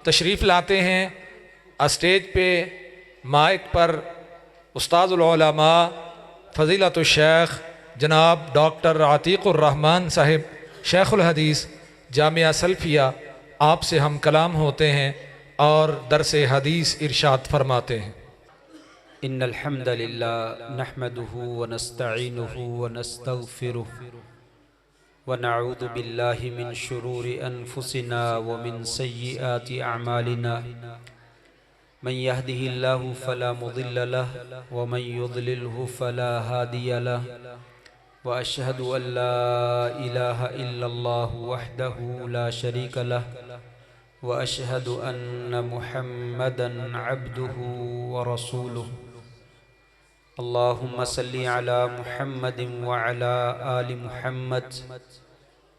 तशरीफ़ लाते हैं। स्टेज पे माइक पर उस्तादुल उलमा फ़ज़ीलतुल शेख जनाब डॉक्टर आतिकुर रहमान साहिब शेखुल हदीस जामिया सल्फिया, आपसे हम कलाम होते हैं और दरसे हदीस इरशाद फरमाते हैं। इन्नल हम्दलिल्लाह नहमदुहु व नस्तईनुहु व नस्तगफिरुहु व नऊज़ु बिल्लाहि मिन शुरूरि अनफुसिना व मिन सय्यिआति अअमालिना मन यहदिहिल्लाहु फला मुदिल्ल लहु व मन युद्लिलहु फला हादिय लहु व अशहदु अल्ला इलाहा इल्लल्लाहु वहदहु ला शरीका लहु व अशहदु अन्न मुहम्मदन अब्दुहु व रसूलुहु। अल्लाहुम्मा सल्लि अला मुहम्मदिन व अला आलि मुहम्मद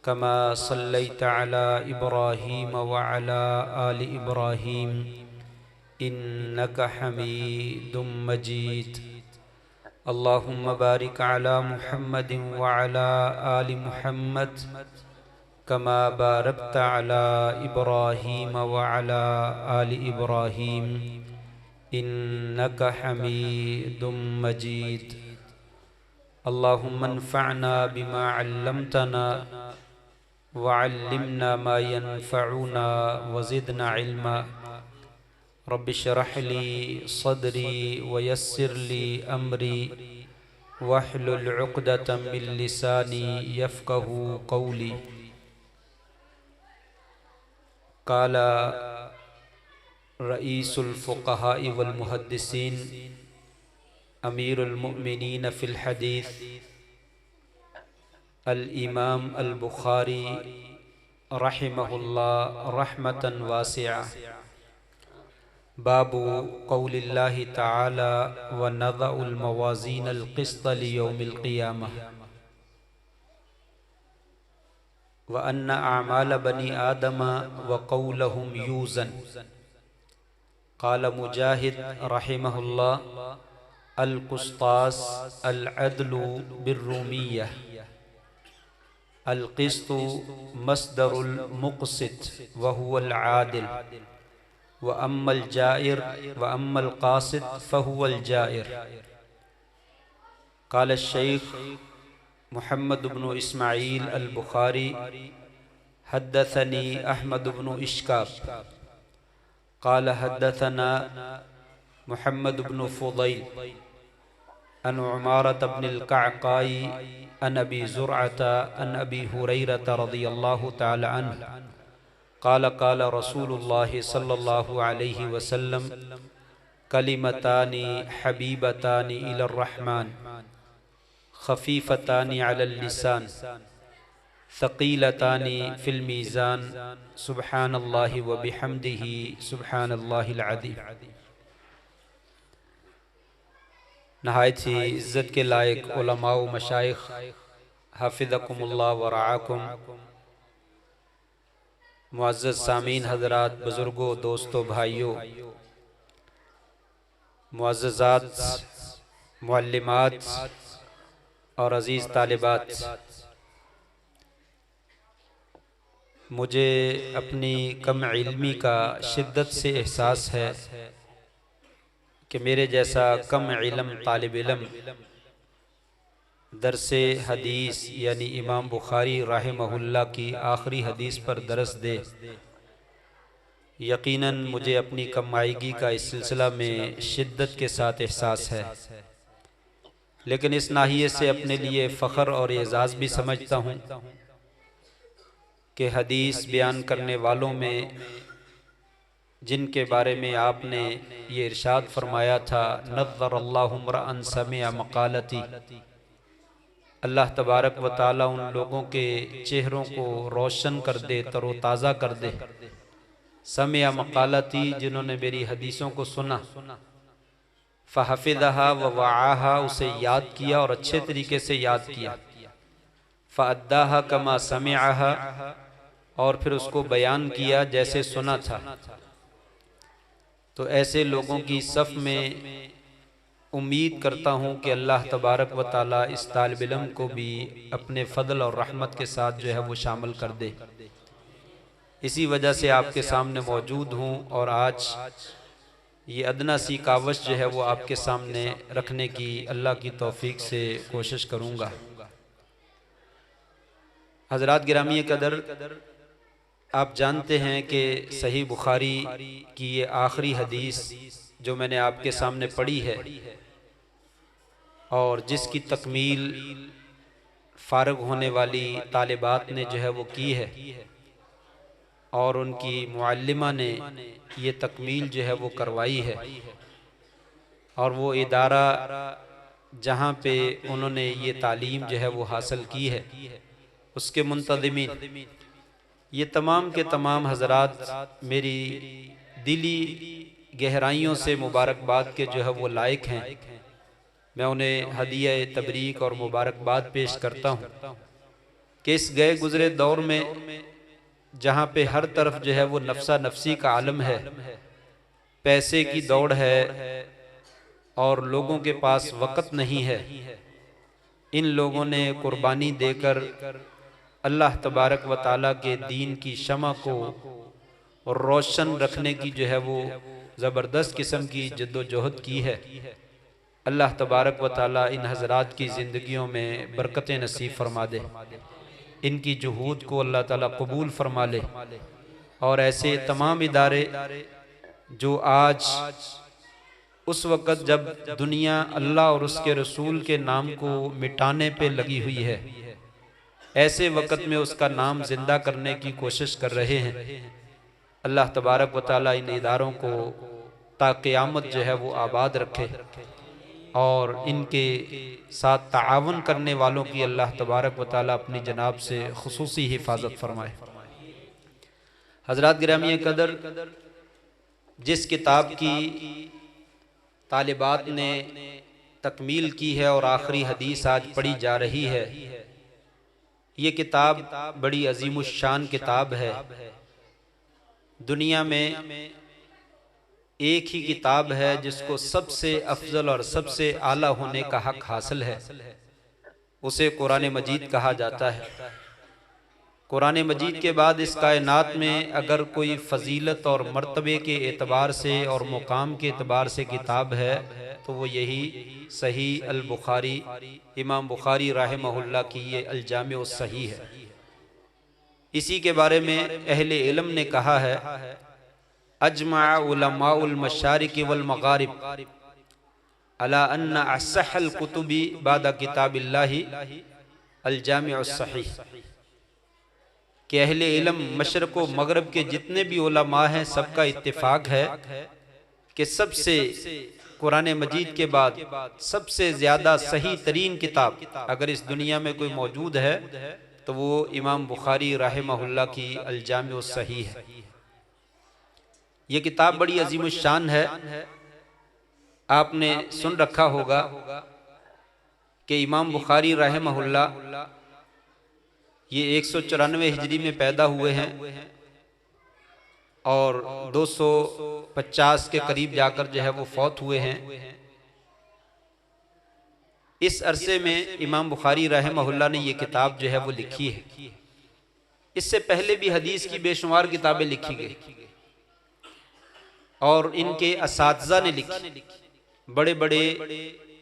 कमा सल्लैता अला इब्राहीम व अला आलि इब्राहीम इन्नका हमीदुम मजीद। अल्लाहुम्मा बारिक अला मुहम्मदिन व अला आलि मुहम्मद कमा बारकता अला इब्राहीम व अला आलि इब्राहीम इन्नका हमीदुम मजीद। अल्लाहुम्मा अन्फ़अना बिमा अल्लमतना व अल्लिमना मा यनफ़अुना व ज़िदना इल्मा। रब्बि इश्रह ली सदरी व यस्सिर ली अमरी वहलुल उक़दतम मिन लिसानी यफ़क़हू क़ौली। क़ाला रईसुल फ़ुक़हाई वल मुहद्दिसीन अमीरुल मुअमिनीन फ़िल हदीस अल इमाम अल बुख़ारी रहिमहुल्लाह रहमतन वासिआ। बाबु क़ौलिल्लाहि तआला व नज़अुल मवाज़ीनल क़िस्त लियौमिल क़ियामह व अन्ना अअमाल बनी आदम व क़ौलहुम यूज़न। क़ाल मुजाहिद रहिमहुल्लाह अल क़ुस्तास अल अदलु बिर्रूमिय्यह अल क़िस्तु मस्दरुल मुक़सित व हुवल आदिल व अम्मल जाइर व अम्मल क़ासिद फ़हुवल जाइर। क़ाल शेख मुहम्मद इब्नु इस्माईल अल बुख़ारी हद्दसनी अहमद इब्नु इश्काक़ क़ाल हद्दसना मुहम्मद इब्नु फ़ुदैल अन उमारत इब्नुल कअकाई अन अबी ज़ुरअता अन अबी हुरैरता रज़ियल्लाहु तआला अन्हु क़ाल क़ाल रसूलुल्लाहि सल्लल्लाहु अलैहि वसल्लम कलिमतानि हबीबतानि इलर रहमान खफ़ीफ़तानि अलल लिसान सक़ीलतानि फ़िल मीज़ान सुब्हानल्लाहि व बिहम्दिही सुब्हानल्लाहिल अज़ीम। नहायत ही इज़्ज़त के लायक उलमा व मशाइख़ हाफ़िज़कुमुल्लाह व रआकुम, मुअज़्ज़ज़ सामीन हज़रात, बुज़ुर्गों, दोस्तों, भाइयों, मुअज़्ज़ज़ात, मुअल्लिमात और अज़ीज़ तालिबात, मुझे अपनी कम इल्मी का शिद्दत से एहसास है कि मेरे जैसा कम इल्म तालिब इल्म दरसे हदीस यानी इमाम बुखारी रहमहुल्लाह की आखिरी हदीस पर दरस दे। यकीनन मुझे अपनी कमाईगी का इस सिलसिला में शिद्दत के साथ एहसास है, लेकिन इस नाहिए से अपने लिए फ़ख्र और एज़ाज़ भी समझता हूँ कि हदीस बयान करने वालों में जिनके बारे में आपने ये इरशाद फरमाया था, नज़्ज़रल्लाहु इम्रअन समिअ मक़ालती, अल्लाह तबारक व ताला उन लोगों के चेहरों को रोशन कर दे, तरोताज़ा कर दे। समिअ मक़ालती, जिन्होंने मेरी हदीसों को सुना, फ़हफ़िज़हा व वआहा, उसे याद किया और अच्छे तरीके से याद किया, फ़अद्दाहा कमा समिअहा, और फिर उसको बयान किया जैसे सुना था। तो ऐसे लोगों की सफ़ में उम्मीद करता हूँ कि अल्लाह तबारक व ताला इस तालिब इल्म को भी अपने फ़ज़ल और रहमत के साथ जो है वो शामिल कर दे। इसी वजह से आपके सामने मौजूद हूँ और आज ये अदना सी कावश जो है वो आपके सामने रखने की अल्लाह की तौफीक से कोशिश करूँगा। हज़रात गिरामी कदर, आप जानते हैं कि सही बुखारी की ये आखिरी हदीस जो मैंने आपके सामने पढ़ी है और जिसकी तकमील फ़ारिग होने वाली तालिबात ने जो है वो की है और उनकी मुअल्लिमा ने ये तकमील जो है वो करवाई है, और वो इदारा जहाँ पे उन्होंने ये तालीम जो है वो हासिल की है उसके मुंतज़िमीन ये तमाम के तमाम हज़रात मेरी दिली गहराइयों से मुबारकबाद के जो है वो लायक हैं। मैं उन्हें हदिया तबरीक और मुबारकबाद पेश करता हूँ कि इस गए गुज़रे दौर में जहाँ पे हर तरफ जो है वो नफ्सा नफसी का आलम है, पैसे की दौड़ है और लोगों के पास वक़्त नहीं है, इन लोगों ने कुर्बानी देकर अल्लाह तबारक व ताला के दीन की शमा को रोशन रखने की जो है वो ज़बरदस्त किस्म की जद्दोजहद की है। अल्लाह तबारक व ताला इन हज़रात की ज़िंदगियों में बरकतें नसीब फरमा दे, इनकी जुहूद को अल्लाह ताला कबूल फरमा ले, और ऐसे तमाम इदारे जो आज उस वक़्त जब दुनिया अल्लाह और उसके रसूल के नाम को मिटाने पे लगी हुई है, ऐसे वक़्त में उसका नाम ज़िंदा करने की कोशिश कर रहे हैं, अल्लाह तबारक व ताला इन इदारों को ता क़यामत जो है वो आबाद रखे और इनके साथ ताआवन करने वालों की अल्लाह तबारक व ताला अपनी जनाब से खुसूसी हिफाजत फरमाए। हज़रात गिरामी कदर, जिस किताब की तालिबात ने तकमील की है और आखिरी हदीस आज पढ़ी जा रही है, ये किताब बड़ी अजीमुश्शान किताब है। दुनिया में एक ही किताब है जिसको सबसे अफजल और सबसे आला होने का हक हासिल है, उसे कुरान मजीद कहा जाता है। कुरान मजीद के बाद इस कायनात में अगर कोई फजीलत और मर्तबे के एतबार से और मुकाम के एतबार से किताब है तो वो यही सही अल बुखारी, इमाम बुखारी रहमहुल्लाह की ये अल जामे सही है। इसी के बारे में अहले इल्म ने कहा है, अजमा उलमाउल मशारिक वल मगारिब अला अन्ना असहल कुतुबी बादा किताबिल्लाहि अल जामे सही, कि अहले इल्म मशरक़ व मगरब के जितने भी उलमा हैं सबका इत्तिफाक है कि सबसे कुरान मजीद के बाद सबसे ज़्यादा सही तरीन किताब अगर इस दुनिया में कोई मौजूद है तो वो इमाम बुखारी रहमहुल्लाह की अल जामे सही है। ये किताब बड़ी अजीमुश्शान है। आपने सुन रखा होगा कि इमाम बुखारी रहमहुल्लाह ये 194 हिजरी में पैदा हुए हैं और 250 के करीब जाकर जो है वो फौत हुए हैं। इस अरसे में इमाम बुखारी रहमहुल्लाह ने ये किताब जो है वो लिखी है। इससे पहले भी हदीस की बेशुमार किताबें लिखी गई और इनके असातिज़ा ने लिखी। बड़े बड़े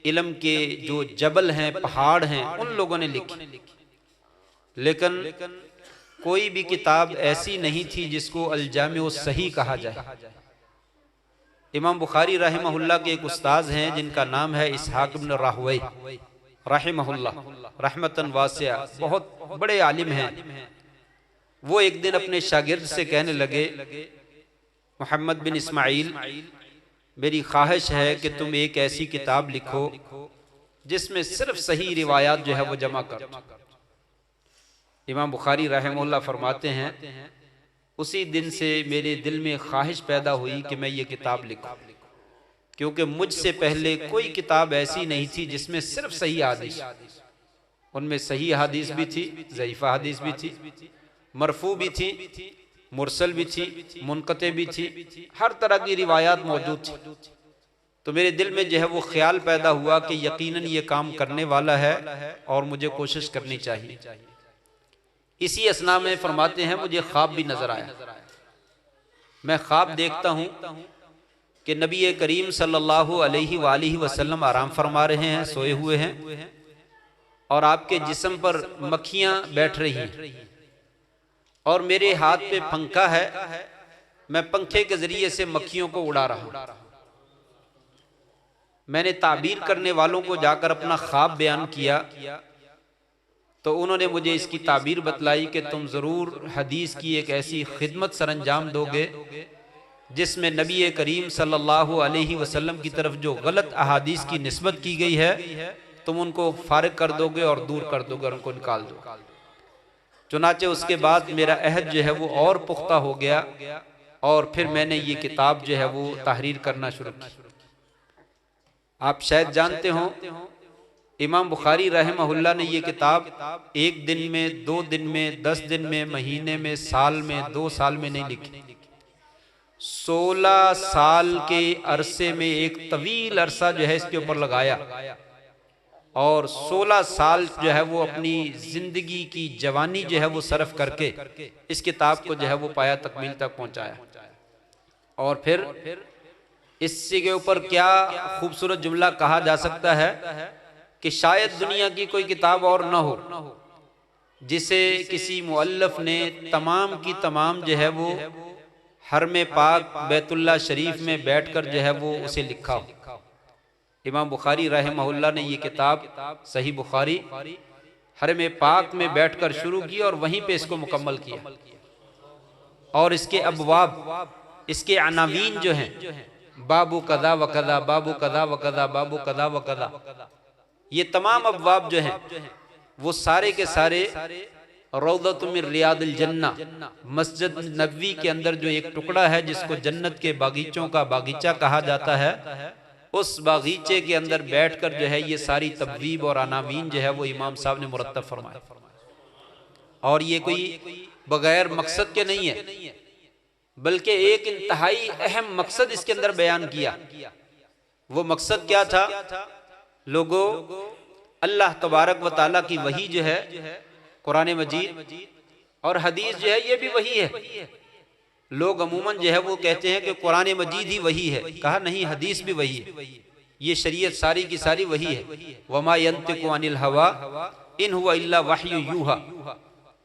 इल्म के जो जबल हैं, पहाड़ हैं, उन लोगों ने लिखी, लेकिन कोई भी किताब ऐसी नहीं थी जिसको अल जामे सही कहा जाए। इमाम बुखारी रहमहुल्लाह के एक उस्ताद हैं जिनका नाम है इसहाक इब्न राहवई रहमहुल्लाह रहमतन वासिया, बहुत बड़े आलिम हैं। वो एक दिन अपने शागिर्द से कहने लगे, मोहम्मद बिन इस्माइल, मेरी ख्वाहिश है कि तुम एक ऐसी किताब लिखो जिसमें सिर्फ सही रिवायात जो है वो जमा कर। इमाम बुखारी रहमहुल्लाह फरमाते हैं, उसी दिन से मेरे दिल में ख्वाहिश पैदा हुई कि मैं ये किताब लिखूं, क्योंकि मुझसे पहले कोई किताब ऐसी नहीं थी जिसमें सिर्फ सही हदीस, उनमें सही हदीस भी थी, ज़ईफ़ा हदीस भी थी, मरफू भी थी, मुरसल भी थी, मुनक़ते भी थी, हर तरह की रिवायात मौजूद थी। तो मेरे दिल में जो है वो ख्याल पैदा हुआ कि यकीनन ये काम करने वाला है और मुझे कोशिश करनी चाहिए। इसी असना में फरमाते हैं मुझे ख्वाब भी नजर आया। मैं ख्वाब देखता हूँ कि नबी करीम सल्लल्लाहु अलैहि वसल्लम आराम फरमा रहे हैं, सोए हुए हैं, और आपके जिस्म पर मक्खियाँ बैठ रही हैं और मेरे हाथ पे पंखा है, मैं पंखे के जरिए से मक्खियों को उड़ा रहा हूँ। मैंने ताबीर करने वालों को जाकर अपना ख्वाब बयान किया तो उन्होंने मुझे इसकी ताबीर बतलाई कि तुम ज़रूर हदीस की एक ऐसी खिदमत सरंजाम दोगे जिसमें नबी करीम सल्लल्लाहु अलैहि वसल्लम की तरफ जो गलत अहादीस की निस्बत की गई है तुम उनको फारिग कर दोगे और दूर कर दोगे और उनको निकाल दो। चुनाचे उसके बाद मेरा अहद जो है वो और पुख्ता हो गया और फिर मैंने ये किताब जो है वो तहरीर करना शुरू की। आप शायद जानते हो इमाम बुखारी रहमहुल्लाह ने ये किताब एक दिन में, 2 दिन में, 10 दिन में, महीने में, साल में, 2 साल में नहीं लिखी। 16 साल के अरसे में एक तवील अरसा जो है इसके ऊपर लगाया और 16 साल जो है वो अपनी जिंदगी की जवानी जो है वो सर्फ करके इस किताब को जो है वो पाया तकमील तक पहुंचाया। और फिर इससे के ऊपर क्या खूबसूरत जुमला कहा जा सकता है कि शायद दुनिया की कोई किताब और न हो जिसे किसी मुअल्लिफ ने तमाम की तमाम जो है वो हरम पाक बैतुल्लाह शरीफ में बैठकर जो है वो उसे लिखा हो। इमाम बुखारी रहमहुल्लाह ने ये किताब सही बुखारी हरम पाक में बैठकर शुरू की और वहीं पे इसको मुकम्मल किया। और इसके अबवाब, इसके अनावीन जो हैं, बाबू कदा व कदा, बाबू कदा व कदा, बाबू कदा व कदा, ये तमाम अबवाब जो हैं वो सारे के सारे रौदतुम मिन रियादिल जन्ना, मस्जिद नबवी के अंदर जो एक टुकड़ा है जिसको जन्नत के बागीचों का बागीचा कहा जाता है, उस बागीचे के अंदर बैठकर जो है ये सारी तबवीब और अनावीन जो है वो इमाम साहब ने मुरत्तब फरमाया। और ये कोई बगैर मकसद के नहीं है, बल्कि एक इंतहाई अहम मकसद इसके अंदर बयान किया। वो मकसद क्या था? लोगों, अल्लाह तबारक व तआला की वही जो है कुरान मजीद और हदीस जो है ये भी वही है। लोग अमूमन जो है वो कहते हैं कि कुरान मजीद ही वही है, कहा नहीं, हदीस भी वही है। ये शरीयत सारी की सारी वही है। वमा यंतिकु अनिल हवा इन हुवा इल्ला वह्यु यूहा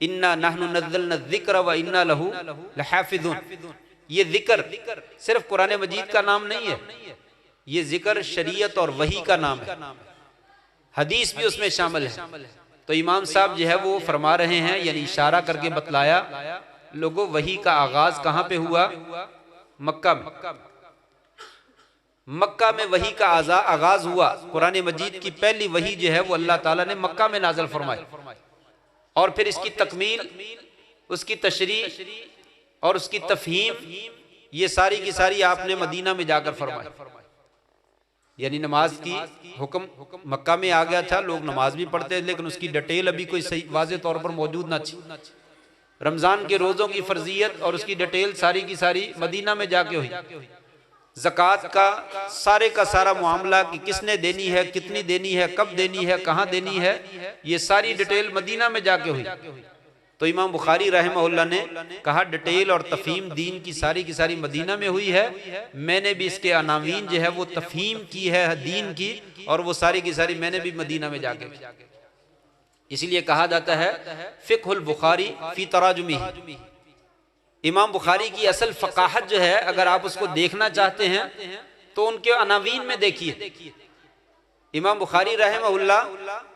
इन्ना नहनु नज़्ज़लना ज़िक्र व इन्ना लहू लहाफ़िज़ून। ये जिक्र सिर्फ कुरान मजीद का नाम नहीं है, ये जिक्र शरीयत और वही का नाम है, हदीस भी उसमें शामिल है। तो इमाम साहब जो है वो फरमा रहे हैं, यानी इशारा करके बतलाया, लोगों वही का आगाज कहाँ पे हुआ? मक्का में। मक्का में वही का आगाज हुआ। कुरान मजीद की पहली वही जो है वो अल्लाह ताला ने मक्का में नाज़िल फरमाई और फिर इसकी तकमील, उसकी तशरीह और उसकी तफहीम ये सारी की सारी आपने मदीना में जाकर फरमाई। यानी नमाज की हुक्म मक्का में आ गया था, लोग नमाज भी पढ़ते, लेकिन उसकी डिटेल अभी कोई सही वाज़ेह तौर पर मौजूद ना थी। रमज़ान के रोज़ों की फर्जियत और उसकी डिटेल सारी की सारी मदीना में जाके हुई। ज़कात का सारे का सारा मामला कि किसने देनी है, कितनी देनी है, कब देनी है, कहाँ देनी है, ये सारी डिटेल मदीना में जाके हुई। तो इमाम बुखारी रहमहुल्लाह ने कहा डिटेल और तफहीम दीन की सारी मदीना में हुई है। मैंने भी इसके अनावीन जो है वो तफहीम की है दीन की, और वो सारी की सारी मैंने भी मदीना में जाके। इसलिए कहा जाता है फ़िक़्हुल बुखारी फ़ी तराजुमिही। इमाम बुखारी की असल फ़क़ाहत जो है, अगर आप उसको देखना चाहते हैं तो उनके अनावीन में देखिए। इमाम बुखारी रहमहुल्लाह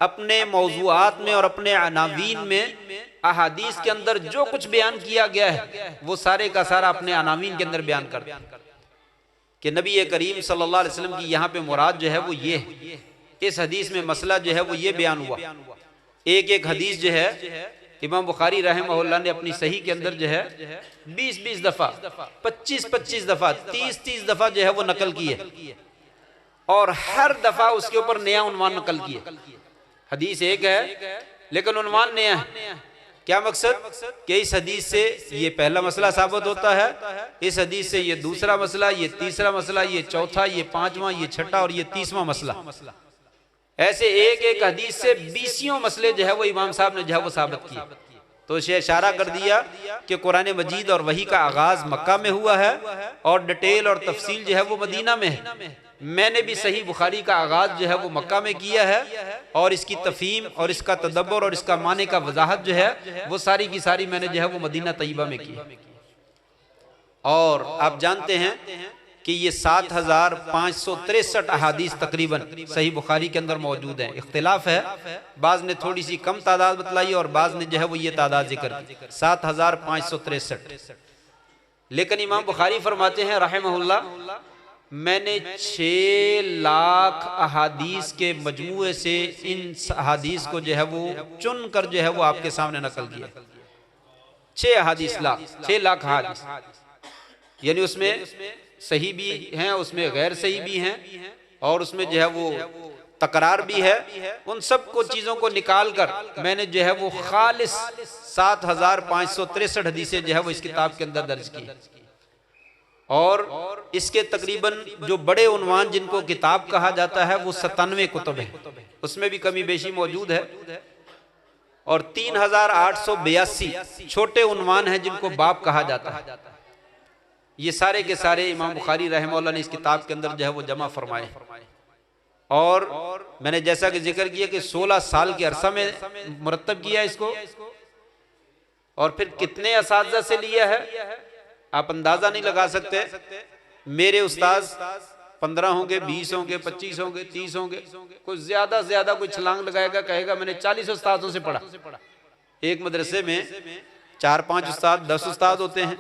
अपने मौज़ूआत में और अपने अनावीन में अहादीस के अंदर जो कुछ बयान किया गया है वो सारे का सारा अपने अनावीन के अंदर बयान करते हैं कि नबी करीम सल्लल्लाहु अलैहि वसल्लम की यहाँ पे मुराद जो है वो ये है। इस हदीस में मसला जो है वो ये बयान हुआ। एक एक हदीस जो है इमाम बुखारी रहमहुल्लाह ने अपनी सही के अंदर जो है 20-20 दफ़ा, 25-25 दफ़ा, 30-30 दफ़ा जो है वो नकल की है और हर दफ़ा उसके ऊपर नया उन्वान नकल किया। हदीस एक है लेकिन उन्वान नया है। क्या मकसद? कि इस हदीस से ये पहला मसला साबित होता है, इस हदीस से ये दूसरा मसला, ये तीसरा मसला, ये चौथा, ये पांचवा, ये छठा और ये 30वां मसला। ऐसे एक एक हदीस से 20 मसले जो है वो इमाम साहब ने जो है वो साबित किए। तो उसे इशारा कर दिया कि कुरान मजीद और वही का आगाज मक्का में हुआ है और डिटेल और तफसील जो है वो मदीना में है। मैंने भी सही बुखारी का आगाज जो है वो मक्का में किया है और इसकी तफहीम और इसका तदब्बर और इसका माने का वजाहत जो है वो सारी की सारी मैंने जो है वो मदीना तैयबा में की। और आप जानते हैं कि ये 7563 अहादीस तकरीबन सही बुखारी के अंदर मौजूद हैं। इख्तिलाफ है, बाज़ ने थोड़ी सी कम तादाद बतलाई और बाज़ ने जो है वो ये तादाद जिक्र की 7563। लेकिन इमाम बुखारी फरमाते हैं रहमहुल्लाह, मैंने 6 लाख अहादीस के मजमूए से इन अहादीस को जो है वो चुन कर जो है वो आपके सामने नकल किया। 6 लाख अहादीस, यानी उसमें सही भी हैं, उसमें गैर सही भी हैं और उसमें जो है वो तकरार भी है। उन सब को चीज़ों को निकाल कर मैंने जो है वो खालिस 7563 हदीसें जो है वो इस किताब के अंदर दर्ज की। और इसके तकरीबन जो बड़े उन्वान जिनको किताब कहा जाता है वो 97 कुतुब है, उसमें भी कमी बेशी मौजूद है। और 3882 छोटे उन्वान हैं जिनको बाब कहा जाता है। ये सारे के सारे इमाम बुखारी रहमतुल्लाह ने इस किताब के अंदर जो है वो जमा फरमाए। और मैंने जैसा कि जिक्र किया कि 16 साल के अरसा में मुरतब किया इसको, और फिर कितने असातिज़ा से लिया है आप अंदाजा नहीं लगा सकते। मेरे उस्ताद 15 होंगे, 20 होंगे, 25 होंगे, 30 होंगे, कोई ज्यादा से ज्यादा कोई छलांग लगाएगा कहेगा मैंने 40 उस्तादों से पढ़ा। एक मदरसे में 4-5 उस्ताद 10 उस्ताद होते हैं।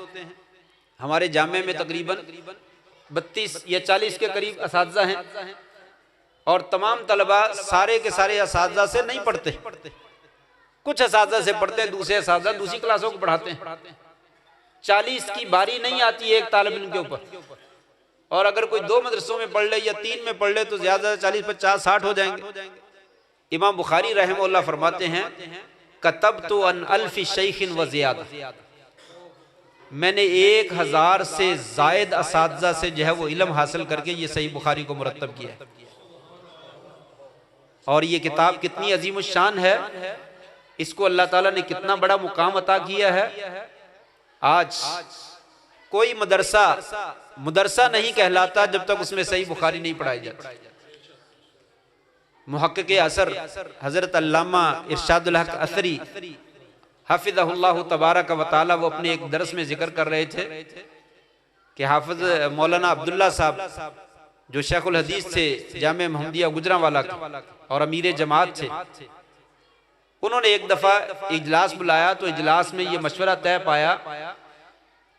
हमारे जामे में तकरीबन 32 या 40 के करीब असातिज़ा हैं और तमाम तलबा सारे के सारे असातिज़ा से नहीं पढ़ते, कुछ असातिज़ा से पढ़ते हैं, दूसरे असातिज़ा दूसरी क्लासों को पढ़ाते हैं। 40 की बारी नहीं आती है एक तालिब इल्म के ऊपर, और अगर कोई 2 मदरसों में पढ़ ले या 3 में पढ़ ले तो ज्यादा 40, 50, 60 हो जाएंगे। इमाम बुखारी रहमतुल्लाह फरमाते हैं कतबतु अन अल्फि शैखिन व ज़ियादा, मैंने 1000 से जायद असातिज़ा से जो है वो इल्म हासिल करके ये सही बुखारी को मुरत्तब किया है। और ये किताब कितनी अजीम शान है, इसको अल्लाह ताला ने कितना बड़ा मुकाम अता किया है। आज कोई मदरसा नहीं कहलाता जब तक उसमें सही बुखारी नहीं पढ़ाई जाती। मुहक्किक असर हजरत अल्लामा इरशादुल हक असरी हाफिज़हुल्लाह तबारक व तआला वो अपने एक दरस में जिक्र कर रहे थे कि हाफिज मौलाना अब्दुल्ला साहब जो शेखुल हदीस थे जामे मोहम्मदिया गुजरांवाला के और अमीर जमात थे, उन्होंने एक दफ़ा इजलास बुलाया तो इजलास में ये मशवरा तय पाया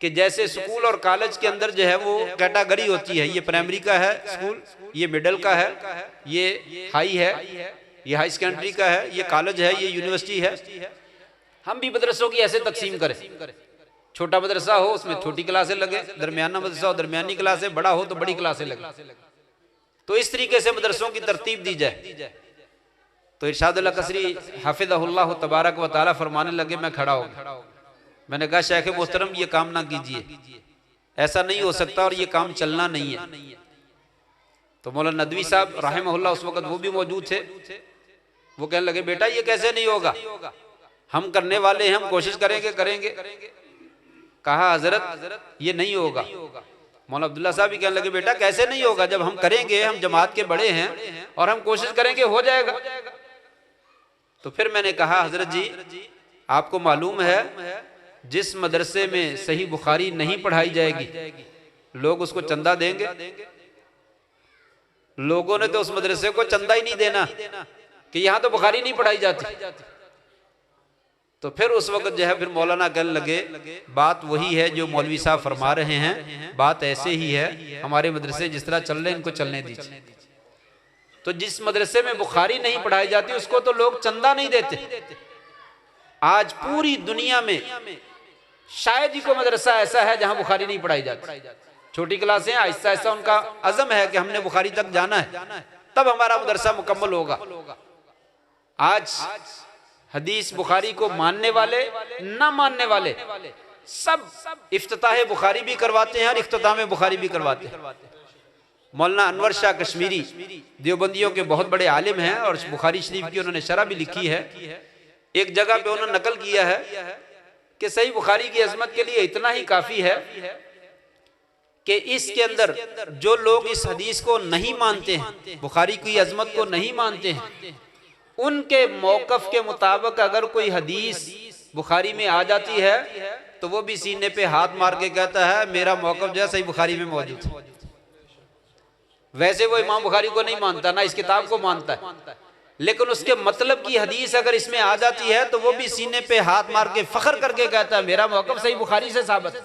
कि जैसे स्कूल और कॉलेज के अंदर जो है वो कैटेगरी होती है, ये प्राइमरी का है स्कूल, ये मिडिल का है, ये हाई है, ये हाई सेकेंडरी का है, ये कॉलेज है, ये यूनिवर्सिटी है। हम भी मदरसों की ऐसे तकसीम करें, छोटा मदरसा हो उसमें छोटी क्लासें लगे, दरमियाना मदरसा हो दरमियानी क्लासें, बड़ा हो तो बड़ी क्लासें लगे। तो इस तरीके से मदरसों की तरतीब दी जाए। तो इरशादुल कसरी हाफिज़हुल्लाह तबारक व तआला फरमाने लगे, मैं खड़ा हो गया। मैंने कहा शेख मोहतरम ये काम ना कीजिए, ऐसा नहीं हो सकता और ये काम चलना नहीं है। तो मौलाना नदवी साहब रहमहुल्लाह उस वक्त वो भी मौजूद थे। वो कहने लगे बेटा ये कैसे नहीं होगा, हम करने वाले हैं, हम कोशिश करेंगे। कहा हजरत ये नहीं होगा। मौलाना अब्दुल्ला साहब भी कहने लगे बेटा कैसे नहीं होगा, जब हम करेंगे, हम जमात के बड़े हैं और हम कोशिश करेंगे हो जाएगा। तो फिर मैंने कहा हजरत जी आपको मालूम है जिस मदरसे में सही बुखारी नहीं पढ़ाई जाएगी लोग उसको चंदा देंगे। लोगों ने तो उस मदरसे को चंदा ही नहीं देना कि यहां तो बुखारी नहीं पढ़ाई जाती। तो फिर उस वक्त जो है फिर मौलाना कहने लगे बात वही है जो मौलवी साहब फरमा रहे हैं, बात ऐसे ही है, हमारे मदरसे जिस तरह चल रहे हैं इनको चलने दीजिए। तो जिस मदरसे में बुखारी नहीं पढ़ाई जाती उसको तो लोग चंदा नहीं देते। आज पूरी दुनिया में शायद ही कोई मदरसा ऐसा है जहां बुखारी नहीं पढ़ाई जाती। छोटी क्लासें आहिस्ता आहिस्ता उनका अज़म है कि हमने बुखारी तक जाना है, तब हमारा मदरसा मुकम्मल होगा। आज हदीस बुखारी को मानने वाले ना मानने वाले सब इफ्तिताह बुखारी भी करवाते हैं और इख्तिताम बुखारी भी करवाते हैं। मौलाना अनवर शाह कश्मीरी देवबंदियों के बहुत बड़े आलिम हैं और बुखारी शरीफ की उन्होंने शरह भी लिखी है। एक जगह पे उन्होंने नकल किया है कि सही बुखारी की अजमत के लिए इतना ही काफी है कि इसके अंदर जो लोग इस हदीस को नहीं मानते हैं, बुखारी की अजमत को नहीं मानते हैं, उनके मौकफ के मुताबिक अगर कोई हदीस बुखारी में आ जाती है तो वो भी सीने पे हाथ मार के कहता है मेरा मौकफ जो है सही बुखारी में मौजूद है। वैसे वो इमाम बुखारी को नहीं मानता, ना इस किताब को मानता है, लेकिन उसके मतलब की हदीस अगर इसमें आ जाती है तो वो भी सीने पे हाथ मार के फख्र करके कहता है मेरा मौकफ सही बुखारी से साबित है।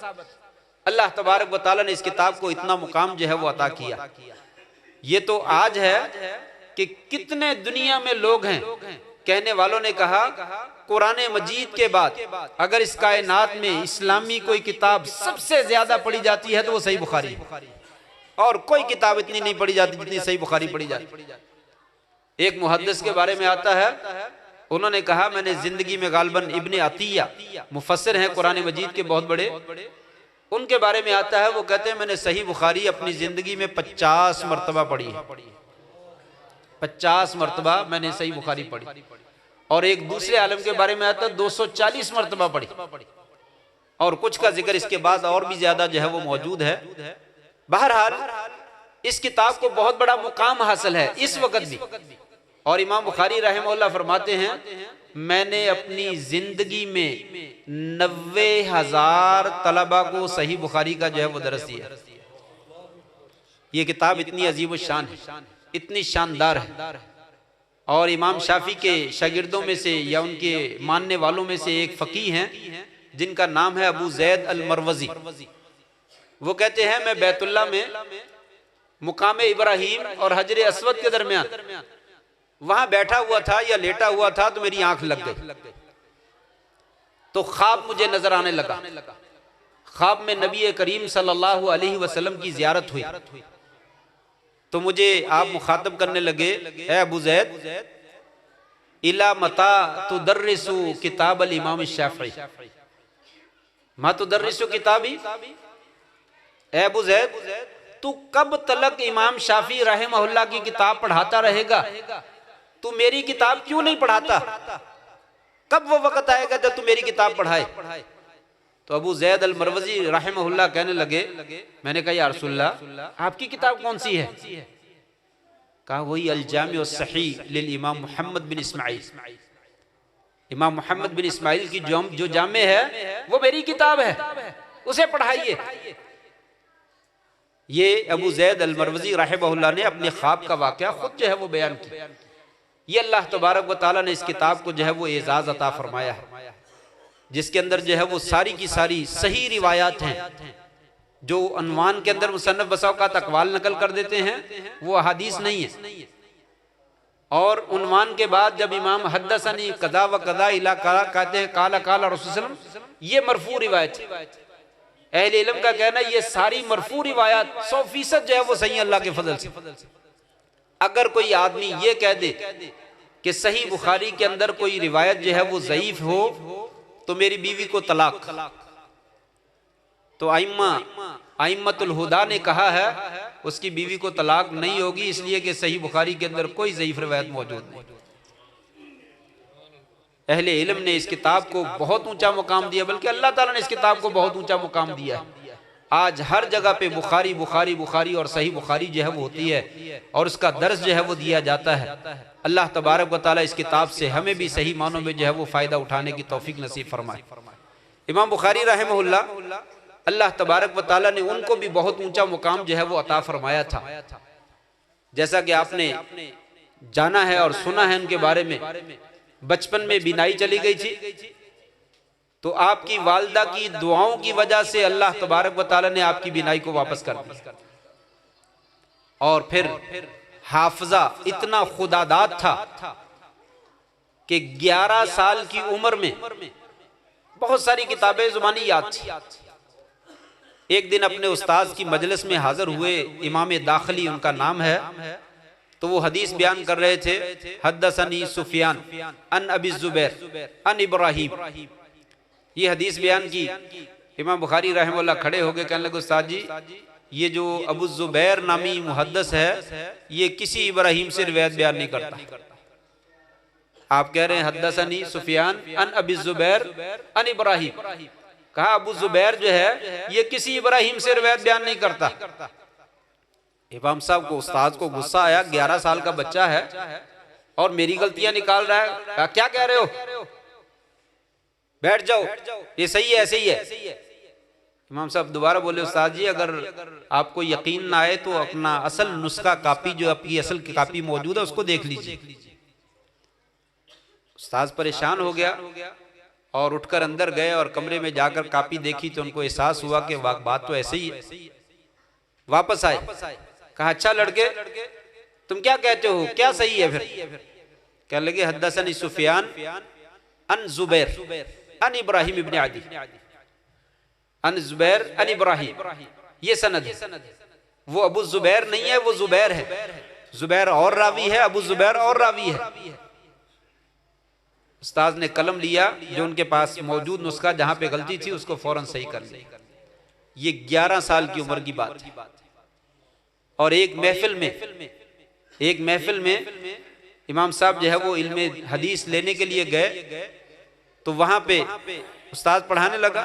अल्लाह तबारक व तआला ने इस किताब को इतना मुकाम जो है वो अता किया। ये तो आज है कि कितने दुनिया में लोग हैं, कहने वालों ने कहा कुरान मजीद के बाद अगर इस कायनात में इस्लामी कोई किताब सबसे ज्यादा पढ़ी जाती है तो वो सही बुखारी है, और कोई किताब इतनी नहीं पढ़ी जाती जितनी सही बुखारी पढ़ी जाती। एक मुहद्दिस के बारे में आता है, उन्होंने कहा मैंने जिंदगी में गालबन इब्ने अतिया मुफस्सिर हैं कुरान मजीद के बहुत बड़े, उनके बारे में आता है, वो कहते हैं मैंने सही बुखारी अपनी जिंदगी में 50 मरतबा पढ़ी है, 50 मरतबा मैंने सही बुखारी पढ़ी। और एक दूसरे आलम के बारे में आता है 240 मरतबा पढ़ी, और कुछ का जिक्र इसके बाद और भी ज्यादा जो है वो मौजूद है। बहरहाल इस किताब को बहुत बड़ा मुकाम हासिल है इस वक्त भी, और इमाम बुखारी रहमहुल्लाह फरमाते हैं मैंने अपनी जिंदगी में 90,000 तलबा को सही बुखारी का जो है वो दरस दिया। ये किताब इतनी अजीब शान है, इतनी शानदार है, और इमाम शाफी के शागिर्दों में से या उनके मानने वालों में से एक फकीह हैं जिनका नाम है अबू जैद अल मरवजी। वो कहते हैं मैं बैतुल्लाह में मुकाम इब्राहिम और हजर अस्वद के दरमियान वहां बैठा हुआ था या लेटा हुआ था तो मेरी आंख लग गई, तो ख्वाब मुझे नजर आने लगा। ख्वाब में नबी करीम सल्लल्लाहु अलैहि वसल्लम की जियारत हुई, तो मुझे आप मुखातब करने लगे ए अबू जैद इला मता तुदर्रिसु किताब अल इमाम शाफी, मा तुदर्रिसु किताबी, ए अबू जैद तू कब तलक इमाम शाफी रहमहुल्लाह की किताब पढ़ाता रहेगा, तू मेरी किताब क्यों नहीं पढ़ाता, कब वो वक्त आएगा जब तू मेरी किताब पढ़ाए। तो अबू जैद अल मरवजी रहमहुल्लाह कहने लगे, मैंने कहा या रसूलल्लाह आपकी किताब कौन सी है, कहा वही अल जामी सहीह लिल इमाम मोहम्मद बिन इस्माइल, इमाम मोहम्मद बिन इस्माइल की जो जामे है वो मेरी किताब है, उसे पढ़ाइए। ये अबू जैद अल मरवजी रहमहुल्लाह ने अपने ख्वाब का वाक़या खुद जो है वो बयान किया। ये अल्लाह तबारक व तआला ने इस किताब को जो है वो एजाज अता फरमाया है, जिसके अंदर जो है वो सारी की सारी सही रिवायात हैं। जो अनवान के अंदर मुसन्नफ बसा का तकवाल नकल कर देते हैं वो हदीस नहीं है, और उन्वान के बाद जब इमाम हद्दसनी कदा व कदा इला कहते हैं काला काला रसूल सल्लल्लाहु अलैहि वसल्लम, ये मरफू रिवायत है। अहले इल्म का कहना ये सारी मरफू रिवायात 100% जो है वो सही अल्लाह के फजल से। अगर कोई आदमी ये कह दे कि सही बुखारी के अंदर कोई रिवायत जो है वो ज़ईफ हो तो मेरी बीवी को तलाक, तो आइम्मतुल हुदा ने कहा है उसकी बीवी को तलाक नहीं होगी, इसलिए कि सही बुखारी के अंदर कोई ज़ईफ रिवायत मौजूद नहीं। अहले इल्म ने इस किताब को बहुत ऊंचा मुकाम दिया, बल्कि अल्लाह ताला ने इस किताब को बहुत ऊंचा मुकाम दिया है। आज हर जगह पे बुखारी बुखारी बुखारी और सही बुखारी जो है वो होती है, और उसका दर्स जो है वो दिया जाता है। अल्लाह तबारक व तआला इस किताब से हमें भी सही मानों में जो है वो फ़ायदा उठाने की तौफीक नसीब फरमाए। इमाम बुखारी रहमहुल्लाह अल्लाह तबारक व तआला ने उनको भी बहुत ऊंचा मुकाम जो है वो अता फरमाया था। जैसा कि आपने जाना है और सुना है उनके बारे में, बचपन में बीनाई चली गई थी, तो आपकी वालदा की दुआओं की वजह से अल्लाह तबारक व तआला ने आपकी बीनाई को वापस कर दिया। और फिर हाफजा इतना खुदादाद था कि 11 साल की उम्र में बहुत सारी किताबें जुबानी याद थी। एक दिन अपने उस्ताद की मजलिस में हाजिर हुए, इमाम दाखिली उनका नाम है, तो वो हदीस बयान कर रहे थे, हद्दसनी सुफियान अन अबी जुबैर अन इब्राहिम, ये हदीस बयान की। इमाम बुखारी रहमहुल्लाह खड़े हो गए, कहने लगे उस्ताद जी ये जो अबू जुबैर नामी मुहद्दिस है ये किसी इब्राहिम से रिवायत बयान नहीं करता। आप कह रहे हैं हद्दसनी सुफियान अन अबी जुबैर अन इब्राहिम, कहा अबू जुबैर जो है ये किसी इब्राहिम से रिवायत बयान नहीं करता। इमाम साहब को, उस्ताद को गुस्सा आया, 11 साल का बच्चा है और मेरी गलतियां निकाल रहा है। कहा क्या कह रहे हो, बैठ जाओ, ये सही है, ऐसे ही है। इमाम साहब दोबारा बोले उस्ताद जी अगर आपको यकीन ना आए तो अपना असल नुस्खा कापी, जो आपकी असल की कापी मौजूद है, उसको देख लीजिए। उस्ताद परेशान हो गया और उठकर अंदर गए और कमरे में जाकर कापी देखी तो उनको एहसास हुआ कि बात तो ऐसे ही है। वापस आए, कहा अच्छा लड़के तुम क्या कहते हो, क्या सही है? फिर क्या लगे हद्दसनी सुफियान अन जुबैर अन इब्राहिम इब्न अदी अन जुबैर अन इब्राहिम, ये सनद है। वो अबू जुबैर नहीं है, वो जुबैर है। जुबैर और रावी है, अबू जुबैर और रावी है। उस्ताद ने कलम लिया, जो उनके पास मौजूद नुस्खा जहां पे गलती थी उसको फौरन सही कर लिया। ये 11 साल की उम्र की बात है। और एक महफिल में इमाम साहब जो है वो इल्मे हदीस लेने के लिए गए, तो वहां पे उस्ताद पढ़ाने लगा।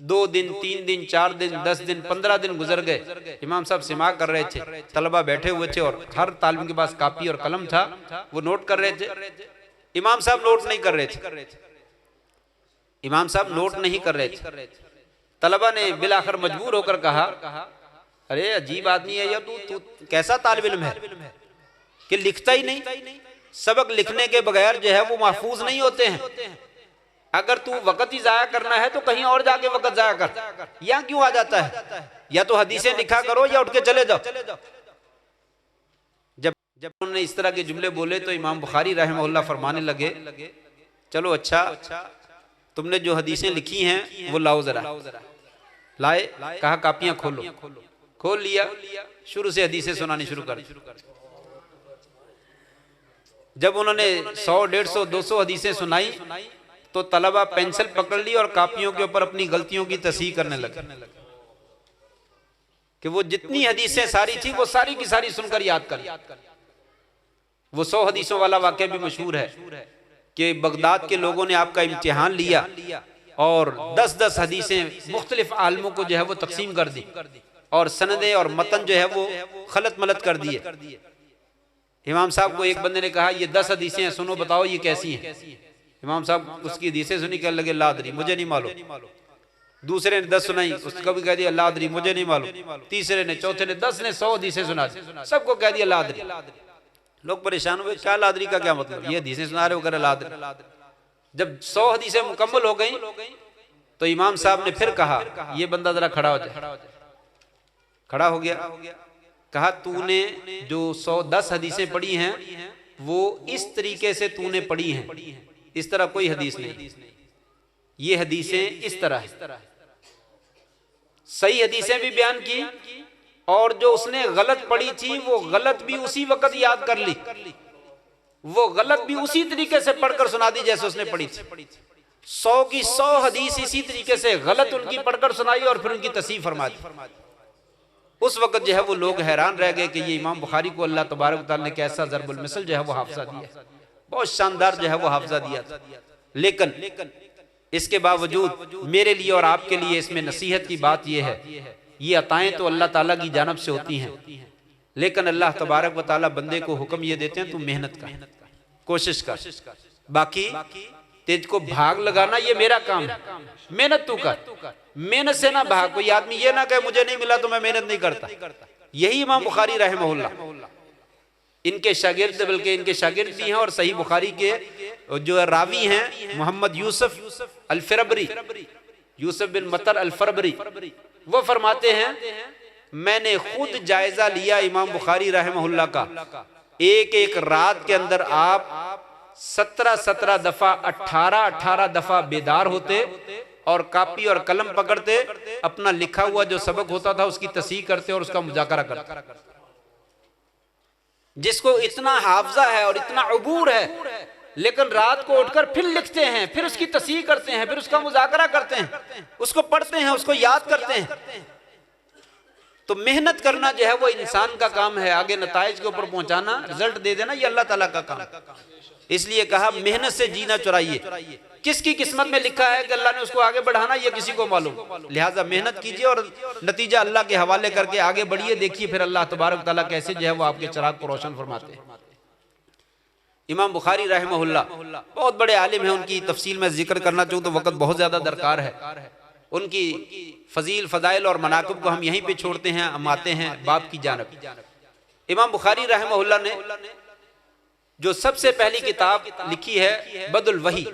2 दिन 3 दिन 4 दिन 10 दिन 15 दिन गुजर गए। इमाम साहब सिमा कर रहे थे, तलबा बैठे हुए थे और हर तालिब के पास कापी और कलम था, वो नोट कर रहे थे। इमाम साहब नोट नहीं कर रहे थे। इमाम साहब नोट नहीं कर रहे थे। तलबा ने बिलाखिर मजबूर होकर कहा अरे अजीब आदमी है यार, तू कैसा तालिब इल्म है कि लिखता ही नहीं। सबक लिखने के बगैर जो है वो महफूज नहीं होते हैं। अगर तू वक्त ही जाया करना है तो कहीं और जाके वक्त जाया कर, यहाँ क्यों आ जाता है? या तो हदीसें लिखा करो या उठ के चले जाओ। जब उन्होंने इस तरह के जुमले बोले तो इमाम बुखारी रहमहुल्लाह फरमाने लगे चलो अच्छा, तुमने जो हदीसें लिखी हैं वो लाओ जरा। लाए, कहा कापियां खोलो। खोल लिया, शुरू से हदीसें सुनानी शुरू कर दी। जब उन्होंने 100 150 200 हदीसें सुनाई तो तलबा पेंसिल पकड़ ली और कापियों के ऊपर अपनी गलतियों की तस्हीह करने लगे कि वो जितनी हदीसें सारी थी वो सारी की सारी सुनकर याद कर। वो 100 हदीसों वाला वाक़या भी मशहूर है कि बगदाद के लोगों ने आपका इम्तिहान लिया और 10-10 हदीसें मुख्तलिफ आलमों को जो है वो तकसीम कर दी और सनदे और मतन जो है वो खलत मलत कर दिए। इमाम साहब को एक बंदे ने कहा ये 10 हदीसें हैं, सुनो बताओ ये कैसी हैं। इमाम साहब उसकी हदीसें सुनी, कहने लगे लादरी, मुझे नहीं मालूम। दूसरे ने 10 सुनाई, उसका भी कह दिया लादरी, मुझे नहीं मालूम। तीसरे ने, चौथे ने, 10 ने 100 हदीसें सुना दी, सबको कह दिया लादरी। लोग परेशान हुए, क्या लादरी का क्या मतलब, ये हदीसें सुना रहे हो, कह लादरी। जब 100 हदीसें मुकम्मल हो गई तो इमाम साहब ने फिर कहा ये बंदा जरा खड़ा हो जाए। खड़ा हो गया, कहा तूने जो 110 हदीसें पढ़ी हैं वो इस तरीके से तूने पढ़ी हैं, इस तरह कोई हदीस नहीं। ये हदीसें इस तरह है। सही हदीसें भी बयान की और जो उसने गलत पढ़ी थी वो गलत भी उसी वक्त याद कर ली, वो गलत भी उसी तरीके से पढ़कर सुना दी जैसे उसने पढ़ी थी। 100 की 100 हदीस इसी तरीके से गलत उनकी पढ़कर सुनाई और फिर उनकी तस्हीह फरमा दी। उस वक्त जो है वो लोग हैरान रह गए कि ये इमाम बुखारी को अल्लाह तबारक व तआला ने कैसा ज़रबुल मिसल जो है वो हाफजा दिया, बहुत शानदार जो है वो हाफजा दिया था। लेकिन इसके बावजूद मेरे लिए और आपके लिए इसमें नसीहत की बात यह है, ये अताएं तो अल्लाह ताला की जानब से होती हैं, लेकिन अल्लाह तबारक व तआला बंदे को हुक्म ये देते हैं तू मेहनत कर, कोशिश कर, बाकी तेज को भाग लगाना ये मेरा काम है, मेहनत तू कर, मेहनत से ना भाग। कोई आदमी ये ना कहे मुझे नहीं मिला तो मैं मेहनत नहीं करता। यही इमाम बुखारी रहमहुल्लाह, इनके शागिर्द, बल्कि इनके शागिर्द भी हैं और सही बुखारी के जो रावी हैं मोहम्मद यूसुफ अल-फरबरी, यूसुफ बिन मतर अल-फरबरी, वो फरमाते हैं मैंने खुद जायजा लिया इमाम बुखारी रहमहुल्लाह का, एक रात के अंदर आप 17 दफा 18 दफा बेदार होते और कापी और कलम पकड़ते, अपना लिखा हुआ जो सबक होता था उसकी तस्हीह करते और उसका मुजाकरा करते। जिसको इतना हाफजा है और इतना अबूर है, लेकिन रात को उठकर फिर लिखते हैं, फिर उसकी तस्हीह करते हैं, फिर उसका मुजाकरा करते हैं, उसको पढ़ते हैं, उसको याद करते हैं। तो मेहनत करना जो है वो इंसान का काम है, आगे नताइज के ऊपर पहुंचाना, रिजल्ट दे देना, ये अल्लाह ताला का काम। इसलिए कहा मेहनत से जीना चुराइए। किसकी किस्मत में लिखा है कि अल्लाह ने उसको आगे बढ़ाना, ये किसी को मालूम। लिहाजा मेहनत कीजिए और नतीजा अल्लाह के हवाले करके आगे बढ़िए। देखिए फिर अल्लाह तबारक तआला कैसे जो है वो आपके चिराग को रोशन फरमाते हैं। इमाम बुखारी रहमहुल्लाह बहुत बड़े आलिम हैं, उनकी तफसील में जिक्र करना चाहूँ तो वक्त बहुत ज्यादा दरकार है। उनकी फजील फजाइल और मनाकिब को हम यहीं पे छोड़ते हैं, हम आते हैं बाप की जानब। इमाम बुखारी रहमहुल्लाह ने जो सबसे पहली किताब लिखी है बदुल वही,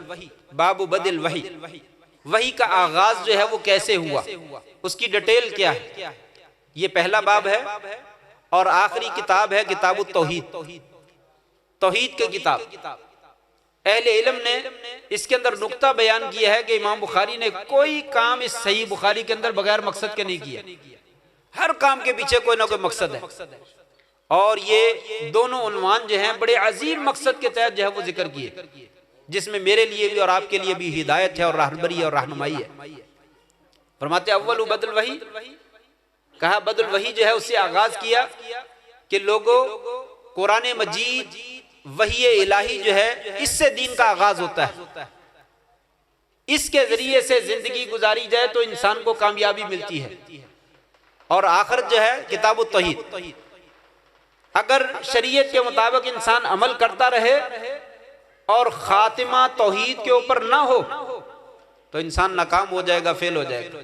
बाबू बदिल वही, वही का आगाज जो है वो कैसे हुआ, उसकी डिटेल क्या है, ये पहला बाब है। और आखिरी किताब है किताबुत तौहीद, तौहीद की किताब। अहले इल्म ने इसके अंदर नुक्ता बयान किया है कि इमाम बुखारी ने कोई काम इस सही बुखारी के अंदर बगैर मकसद के नहीं किया, हर काम के पीछे कोई ना कोई मकसद है। और ये दोनों उन्वान जो हैं बड़े अजीम मकसद के तहत जो है वो जिक्र किए, जिसमें मेरे लिए भी और आपके लिए भी हिदायत है और रहनुमाई और रहनुमाई है। फरमाते अव्वल बदल वही, कहा बदल वही जो है उससे आगाज किया कि लोगों कुरान मजीद वही इलाही जो है इससे दीन का आगाज होता है, इसके जरिए से जिंदगी गुजारी जाए तो इंसान को कामयाबी मिलती है। और आखिर जो है किताबुत तौहीद, अगर शरीयत के मुताबिक इंसान अमल करता रहे और खातिमा तौहीद के ऊपर ना हो तो इंसान नाकाम हो जाएगा, फेल हो जाएगा।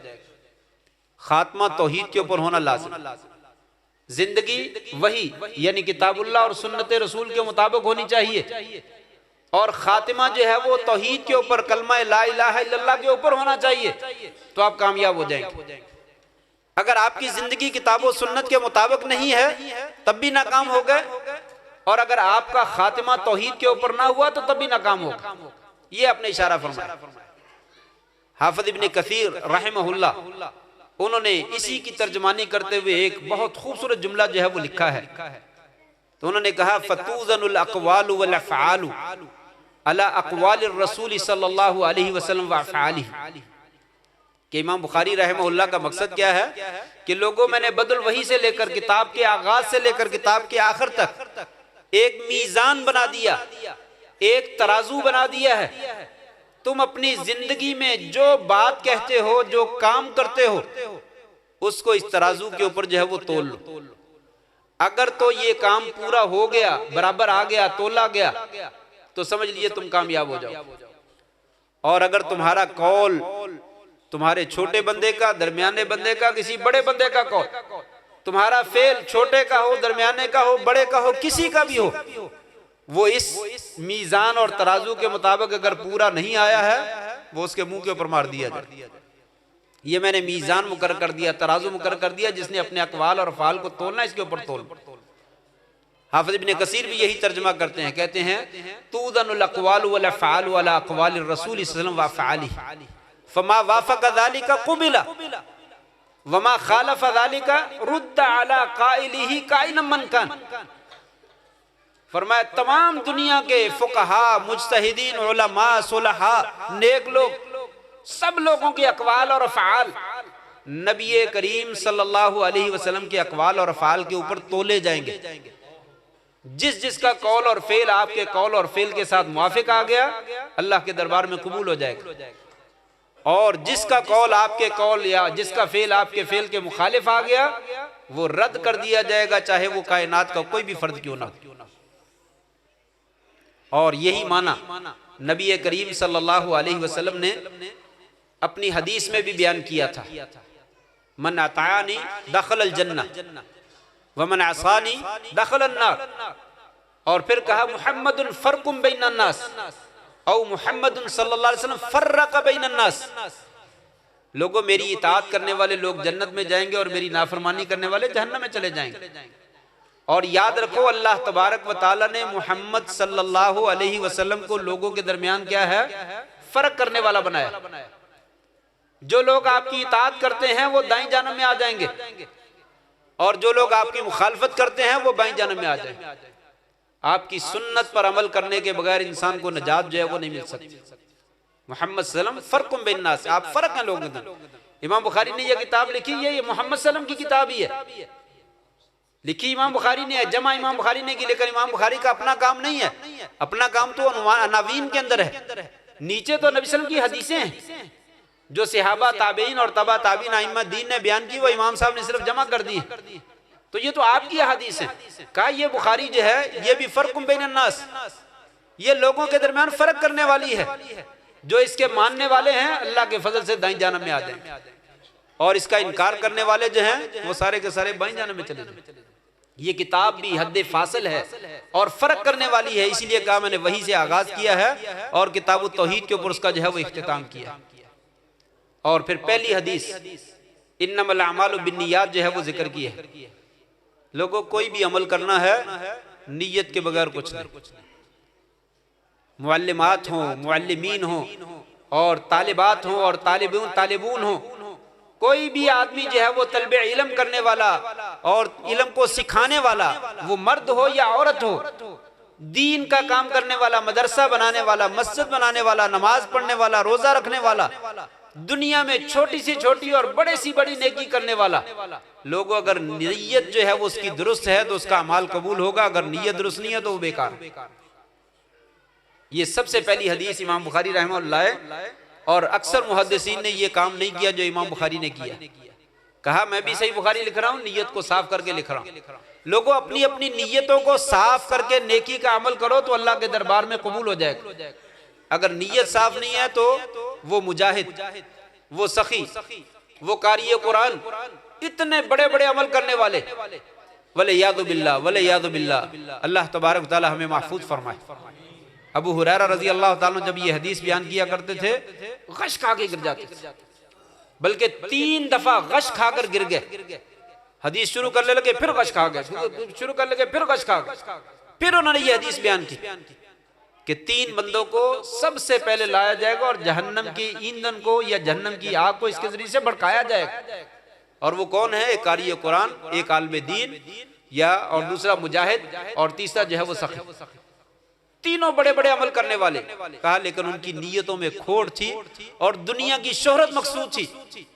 खात्मा तौहीद के ऊपर होना लाज़िम। जिंदगी वही यानी किताबुल्लाह और सुन्नत रसूल के मुताबिक होनी चाहिए और खातिमा जो है वो तौहीद के ऊपर, कलमा ला इलाहा इल्लल्लाह के ऊपर होना चाहिए, तो आप कामयाब हो जाएंगे। अगर आपकी जिंदगी किताब सुन्नत के मुताबिक नहीं है तब भी नाकाम हो गए, और अगर आपका खातिमा तौहीद के ऊपर ना हुआ तो तब भी नाकाम होगा। ये आपने इशारा फरमाया। हाफिज इब्न कसीर रहमहुल्लाह उन्होंने इसी की तर्जमानी करते हुए एक बहुत खूबसूरत जुमला जो है वो लिखा है। तो उन्होंने कहा फतूज़नुल अक़वालु वल अफ़आलु अला अक़वालिर रसूल सल्लल्लाहु अलैहि वसल्लम व अफ़आलिही। कि इमाम बुखारी रहमहुल्लाह का मकसद क्या है कि लोगों, मैंने बदल वही से लेकर किताब के आगाज से लेकर किताब के आखिर तक एक मीज़ान बना दिया, एक तराजू बना दिया है। तुम अपनी जिंदगी में जो बात कहते हो, जो काम करते हो, उसको इस तराजू के ऊपर जो है वो तोल लो। अगर तो ये काम पूरा हो गया, बराबर आ गया, तोला गया, तो समझ लिए तुम कामयाब हो जाओ। और अगर तुम्हारा कौल तुम्हारे छोटे बंदे का, दरमियाने बंदे का, किसी बड़े बंदे का कौल, तुम्हारा फेल छोटे का हो, दरमियाने का हो, बड़े का हो, किसी का भी हो, वो इस मीज़ान और तराजू के मुताबिक अगर पूरा नहीं आया है वो उसके मुंह के ऊपर मार दिया जाए। ये मैंने मीज़ान मुकर्रर कर दिया, तराजू मुकर्रर कर दिया, जिसने अपने अक़वाल और अफ़आल को तोलना इसके ऊपर तोल। हाफिज इब्न कसीर भी यही तर्जुमा करते हैं, कहते हैं तूज़नुल अक़वालु वल अफ़आलु अला अक़वालिर रसूल सल्लल्लाहु अलैहि वसल्लम व अफ़आलिही फमा वाफ़क़ ज़ालिका क़ुबिला वमा ख़ालफ़ ज़ालिका रुद्द अला क़ाइलिही काइनम मन कान। फरमाया तमाम दुनिया के फुक़हा, मुज्तहिदीन, उलमा, सुलहा, नेक लोग, सब लोगों के अक़वाल और अफ़आल नबी करीम सल्लल्लाहु अलैहि वसल्लम के अक़वाल और अफ़आल के ऊपर तोले जाएंगे। जिस जिसका कौल और फेल आपके कौल और फेल के साथ मुवाफिक आ गया, अल्लाह के दरबार में कबूल हो जाएगा। और जिसका कौल आपके कौल या जिसका फेल आपके फेल के मुखालिफ आ गया, वो रद्द कर दिया जाएगा, चाहे वो कायनात का कोई भी फर्द क्यों ना। और यही माना नबी करीम सल्लल्लाहु अलैहि वसल्लम ने अपनी हदीस में भी बयान किया था, मन अतानी दखलल जन्नह व मन असानी दखलन नार। और फिर कहा मुहम्मदुन फर्कुम बैनन नास औ मुहम्मदुन सल्लल्लाहु अलैहि वसल्लम फर्रक़ बैनन नास। लोगों, मेरी इताअत करने वाले लोग जन्नत में जाएंगे और मेरी नाफरमानी करने वाले जहन्नम में चले जाएंगे। और याद रखो, अल्लाह तबारक व तआला ने मोहम्मद सल्लल्लाहु अलैहि वसल्लम को लोगों के दरमियान क्या है, फर्क करने वाला बनाया। जो लोग आपकी इताअत करते हैं वो दाईं जानब में आ जाएंगे, और जो लोग आपकी मुखालफत करते हैं वो बाईं जानब में आ जाएंगे। आपकी सुन्नत पर अमल करने के बगैर इंसान को नजात जो है वो नहीं मिल सकती। मोहम्मद सल्लल्लाहु अलैहि वसल्लम फर्कुम बैन नास, आप फर्क हैं लोगों में। इमाम बुखारी ने यह किताब लिखी है, ये मोहम्मद सल्लम की किताब ही है, लिखी इमाम बुखारी ने है, जमा इमाम बुखारी ने की, लेकिन इमाम बुखारी का अपना काम नहीं है, अपना काम तो अनावीन के अंदर है। नीचे तो नबी सल्लम की हदीसें हैं जो सहाबा ताबईन और तबा ताबीन आइम्मा दीन ने बयान की, वो इमाम साहब ने सिर्फ जमा कर दी। तो ये तो आपकी हदीस है। कहा ये बुखारी जो है ये भी फर्क बैन नास, ये लोगों के दरमियान फर्क करने वाली है। जो इसके मानने वाले हैं अल्लाह के फजल से दाईं जानब में आ जाएं, और इसका इनकार करने वाले जो हैं वो सारे के सारे बाईं जानब में चले जाएं। ये किताब भी हद फासिल है और फर्क करने वाली है, इसीलिए कहा मैंने वही से आगाज किया है और किताब तौहीद के ऊपर उसका जो है वो इख्तिताम किया। और फिर पहली हदीस इन्नमल अमालु बिन्नियात जो है वो जिक्र की है। लोगों कोई भी अमल करना है नीयत के बगैर कुछ नहीं। मुअल्लिमात हो, मुअल्लिमीन हो, और तालिबात हो और तालिबून हो, कोई भी आदमी जो है वो तलबे इल्म करने वाला और इल्म को सिखाने वाला, वो मर्द हो या औरत हो, दीन का काम करने वाला, मदरसा बनाने वाला, मस्जिद बनाने वाला, नमाज पढ़ने वाला, रोजा रखने वाला, दुनिया में छोटी सी छोटी और बड़े सी बड़ी नेकी करने वाला, लोगों अगर नीयत जो है वो उसकी दुरुस्त है तो उसका अमाल कबूल होगा, अगर नीयत दुरुस्त नहीं है तो वो बेकार। ये सबसे पहली हदीस इमाम बुखारी रहमतुल्लाह, और अक्सर मुहद्दिसीन ने ये काम नहीं किया जो इमाम बुखारी ने किया। कहा मैं भी सही बुखारी लिख रहा हूँ, नीयत को साफ करके लिख रहा हूँ। लोगों अपनी अपनी नीयतों को साफ करके नेकी का अमल करो तो अल्लाह के दरबार में कबूल हो जाएगा। अगर नीयत साफ नहीं है तो वो मुजाहिद, वो सखी, वो कारी कुरान, इतने बड़े बड़े अमल करने वाले, वले यादु बिल्लाह, अल्लाह तबारक व तआला हमें महफूज फरमाए। अबू हुरैरा रजी अल्लाह ताला जब ये हदीस बयान किया करते थे, गश खा के गिर जाते, बल्कि 3 दफा गश खाकर गिर गए। हदीस शुरू करने लगे फिर गश खा गए, शुरू करने लगे फिर गश खा गए। फिर उन्होंने ये हदीस बयान की कि 3 बंदों को सबसे पहले लाया जाएगा और जहन्नम की ईंधन को या जहन्नम की आग को इसके जरिए से भड़काया जाएगा। और वो कौन है? एक कारी कुरान, एक आलिम दीन, या और दूसरा मुजाहिद, और तीसरा जो है वो सखी। तीनों बड़े बड़े अमल करने वाले। कहा लेकिन उनकी नीयतों में खोट थी और दुनिया की शोहरत मकसूद थी,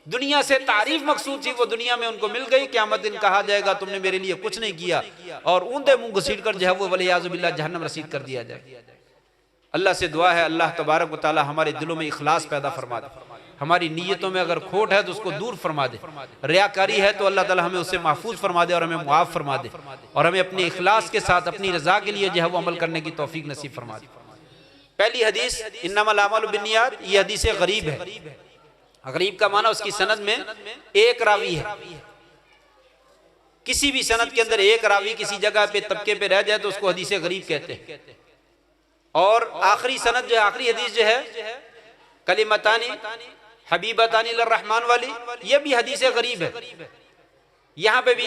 दुनिया से तारीफ मकसूद थी। वो दुनिया में उनको मिल गई, क़यामत दिन कहा जाएगा तुमने मेरे लिए कुछ नहीं किया, और ऊंधे मुंह घसीट कर जो है वो वलियाज़ु बिल्लाह जहन्नम रसीद कर दिया जाए। अल्लाह से दुआ है अल्लाह तबारक व तआला हमारे दिलों में इखलास पैदा फरमा दे, हमारी नीयतों में अगर खोट है तो उसको दूर फरमा दे, रियाकारी है तो अल्लाह ताला हमें उससे महफूज फरमा दे और हमें मुआफ़ फरमा दे, और हमें अपने इखलास के साथ अपनी रज़ा के लिए जो है वो अमल करने की तौफीक नसीब फरमा दे। पहली हदीस इन्नमल अमालु बिन्नियात, ये हदीस गरीब है। गरीब का माना उसकी सनद में एक रावी है। किसी भी सनद के अंदर एक रावी किसी जगह पे तबके पे रह जाए तो उसको हदीस गरीब कहते हैं। और आखिरी सनद जो है, आखिरी हदीस जो है कलिमतानी हबीबतानी लर्रहमान वाली, ये भी हदीस गरीब है। यहाँ पे भी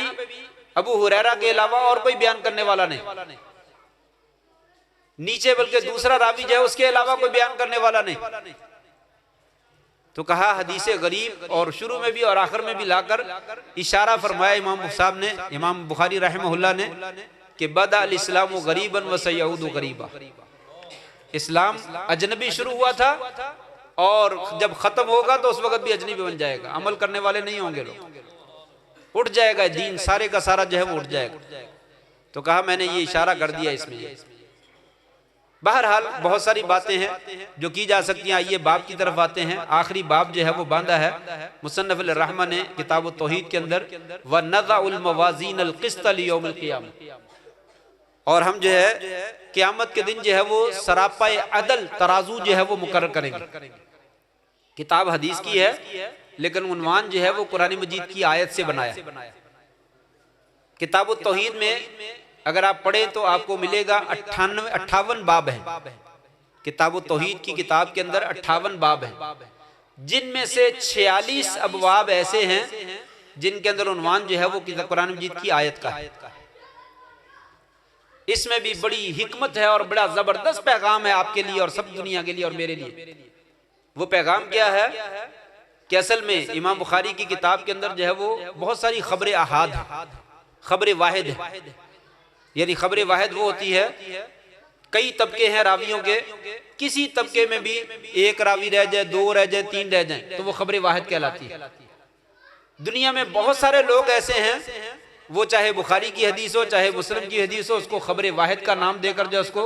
अबू हुरैरा के अलावा और कोई बयान करने वाला नहीं, नीचे बल्कि दूसरा रावी जो है उसके अलावा कोई बयान करने वाला नहीं। तो कहा हदीस गरीब, और शुरू में भी और आखिर में भी लाकर इशारा फरमाया इमाम साहब ने, इमाम बुखारी रहमहुल्लाह ने, कि बदा अल इस्लाम गरीबन व सयऊदु गरीबा। इस्लाम अजनबी शुरू हुआ था और जब खत्म होगा तो उस वक्त भी अजनबी बन जाएगा, अमल करने वाले नहीं होंगे लोग, उठ जाएगा दीन सारे का सारा जो है वो उठ जाएगा। तो कहा मैंने ये इशारा कर दिया इसमें। बहरहाल बहुत सारी बातें हैं जो की जा सकती हैं। आइए बाब की तरफ आते हैं। आखिरी बाब जो है वो बांधा है मुसन्नफ अल-रहमा ने किताब तौहीद के अंदर, व नज़अउल मवाज़ीन अल-क़िस्त लियौमिल क़ियामा, और हम जो है क़यामत के दिन जो है वो सरापाए अदल तराजू जो है वो मुकर्रर करेंगे। किताब हदीस की है लेकिन उन्वान जो है वो कुरान मजीद की आयत से बनाया। किताब तौहीद में अगर आप पढ़ें तो आपको मिलेगा 58 बाब हैं। किताब तौहीद की किताब के अंदर 58 बाब हैं, जिनमें से 46 अबवाब ऐसे हैं जिनके अंदर उन्वान जो है वो कुरान मजीद की आयत का है। इसमें भी बड़ी हिकमत है और बड़ा जबरदस्त पैगाम है आपके लिए और सब दुनिया के लिए और मेरे लिए। वो पैगाम क्या है कि असल में इमाम बुखारी की किताब के अंदर जो है वो बहुत सारी खबरें अहाद है, खबरें वाहिद है। यानी खबरें वाहिद वो होती है, कई तबके हैं रावियों के, किसी तबके में भी एक रावी रह जाए, 2 रह जाए, 3 रह जाए तो वो खबरें वाहिद कहलाती है। दुनिया में बहुत सारे लोग ऐसे हैं, वो चाहे बुखारी की हदीस हो चाहे मुस्लिम की हदीस हो, उसको खबर वाहिद का नाम देकर जो उसको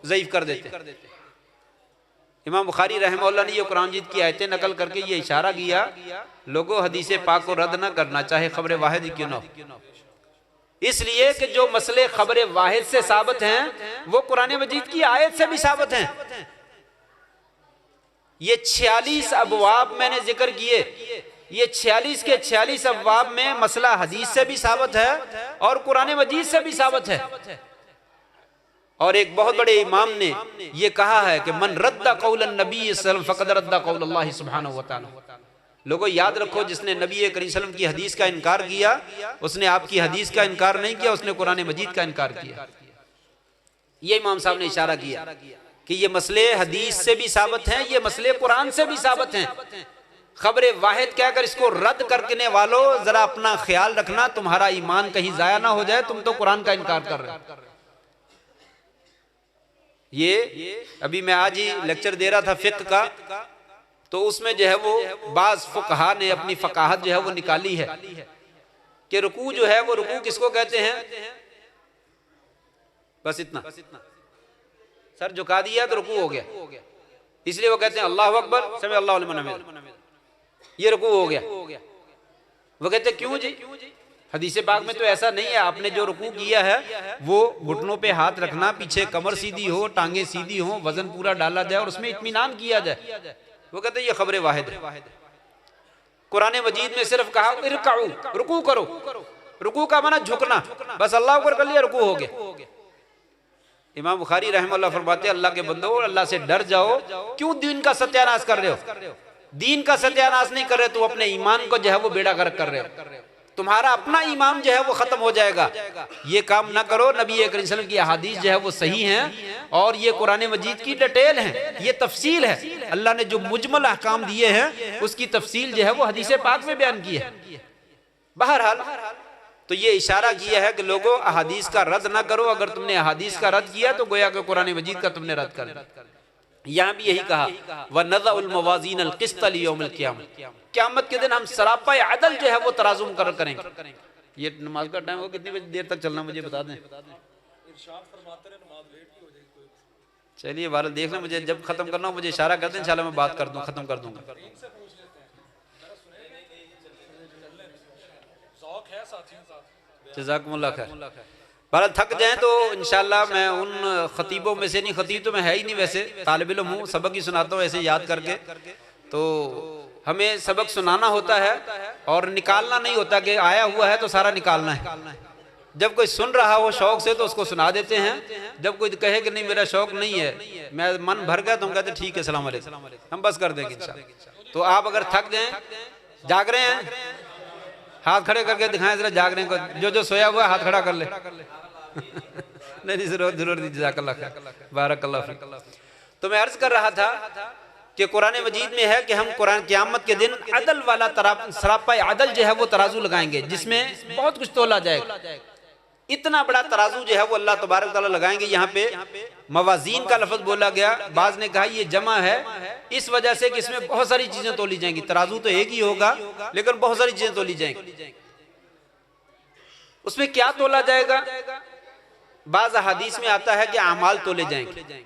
ज़ईफ कर देते। इमाम बुखारी रहमतुल्लाह ने ये कुरान मजीद की आयतें नकल करके ये इशारा किया, लोगों हदीस पाक को रद्द न करना चाहे खबर वाहिद क्यों न हो, इसलिए कि जो मसले खबर वाहिद से साबित हैं वो कुरान मजीद की आयत से भी साबित हैं। ये 46 अबवाब मैंने जिक्र किए, ये 46 के 46 अबवाब में मसला हदीस से भी साबित है और कुरान मजीद से भी साबित है। और एक बहुत बड़े इमाम ने ये कहा है कि मन रद्दा कौल नबी सल्लल्लाहु अलैहि वसल्लम फक़द रद्दा कौल अल्लाह सुब्हानहु व तआला। लोगों याद रखो, जिसने नबी करीम सल्लल्लाहु अलैहि वसल्लम की हदीस का इनकार किया उसने आपकी हदीस का इनकार नहीं किया, उसने कुरान मजीद का इनकार किया। ये इमाम साहब ने इशारा किया कि ये मसले हदीस से भी साबित हैं, ये मसले कुरान से भी साबित हैं। खबर वाहिद कहकर इसको रद्द करने वालों जरा अपना ख्याल रखना, तुम्हारा ईमान कहीं जाया ना हो जाए, तुम तो कुरान का इनकार कर रहे हो। ये अभी मैं आज ही लेक्चर दे रहा था फिक्र का, तो उसमें जो है वो बाज फुकहा ने अपनी फकाहत जो है वो निकाली है कि रुकू जो है वो रुकू किसको कहते हैं, बस इतना सर झुका दिया तो रुकू हो गया, इसलिए वो कहते हैं अल्लाहु अकबर समी अल्लाहु लिमन हमिद, ये रुकू हो गया। वो कहते हैं क्यों जी, हदीस पाक में तो ऐसा नहीं है, आपने जो रुकू किया है वो घुटनों पे हाथ रखना, पीछे कमर सीधी हो, टांगे सीधी हो, वजन पूरा डाला जाए और उसमें इत्मीनान किया जाए। वो कहते हैं ये खबर वाहिद है। कुरान मजीद में सिर्फ कहा इरकाऊ, रुकू करो, रुकू का माना झुकना, बस अल्लाह अकबर कर लिया रुकू हो गया। इमाम बुखारी रहमतुल्लाह फरमाते हैं अल्लाह के बंदो अल्लाह से डर जाओ, क्यों दीन का सत्यानाश कर रहे हो? दीन का सत्यानाश नहीं कर रहे तो अपने ईमान को जो है वो बेड़ा गर्क कर रहे हो, तुम्हारा अपना ईमान जो है वो खत्म हो जाएगा। ये काम ना करो। नबी करीम सल्लल्लाहु अलैहि वसल्लम की अहादीस जो है वो सही हैं और ये कुरान मजीद की डिटेल है, ये तफसील है। अल्लाह ने जो मुजमल अहकाम दिए हैं उसकी तफसील जो है वो हदीस पाक में बयान की है। बहरहाल तो ये इशारा किया है कि लोगों अहादीस का रद्द ना करो, अगर तुमने अहादीस का रद्द किया तो गोया कि कुरान मजीद का तुमने रद्द कर दिया। यहाँ भी यही कहा व नज़अल मवाज़ीन अल क़िस्त लियौमिल क़ियामह, क़यामत के दिन हम सरापा अदल जो है वो तराजू मुकर्रर करेंगे। ये नमाज का टाइम हो, कितनी देर तक चलना मुझे बता दें। चलिए बारह देख लें, मुझे जब खत्म करना हो मुझे इशारा कर दें, इंशाल्लाह मैं बात कर दूँ, खत्म कर दूंगा। जज़ाकुमुल्लाह खैर। बारह थक जाएं तो इंशाल्लाह मैं उन खतीबों में से नहीं, खतीब तो मैं है ही नहीं, वैसे तालिब इल्म हूँ, सबक ही सुनाता हूँ ऐसे याद करके। तो हमें सबक सुनाना होता है और निकालना नहीं होता कि आया हुआ है तो सारा निकालना है। जब कोई सुन रहा हो शौक से तो उसको सुना देते हैं, जब कोई कहे कि नहीं मेरा शौक नहीं है, मैं मन भर गया, तो हम कहते ठीक है सलाम अलैकुम, हम बस कर देंगे इंशाल्लाह। तो आप अगर थक जाएं, जाग रहे हैं, हाथ खड़े करके दिखाएं जरा, जाग रहे हैं, जो सोया हुआ हाथ खड़ा कर ले। नहीं जरूरत नहीं, जज़ाकल्लाह खैर, बारकल्लाह फीक। तो मैं अर्ज कर रहा था कि कुरान मजीद में है कि हम कुरान क़यामत के दिन अदल वाला सरापा अदल जो है वो तराजू लगाएंगे, जिसमें बहुत कुछ तोला जाएगा। इतना बड़ा तराजू जो है वो अल्लाह तबारक व तआला लगाएंगे। यहाँ पे मवाजीन का लफ्ज बोला गया, बाज ने कहा ये जमा है इस वजह से कि इसमें बहुत सारी चीजें तोली जाएंगी। तराजू तो एक ही होगा लेकिन बहुत सारी चीजें तोली जाएंगी। उसमें क्या तोला जाएगा? बाज हदीस में आता है कि अमाल तोले जाएंगे,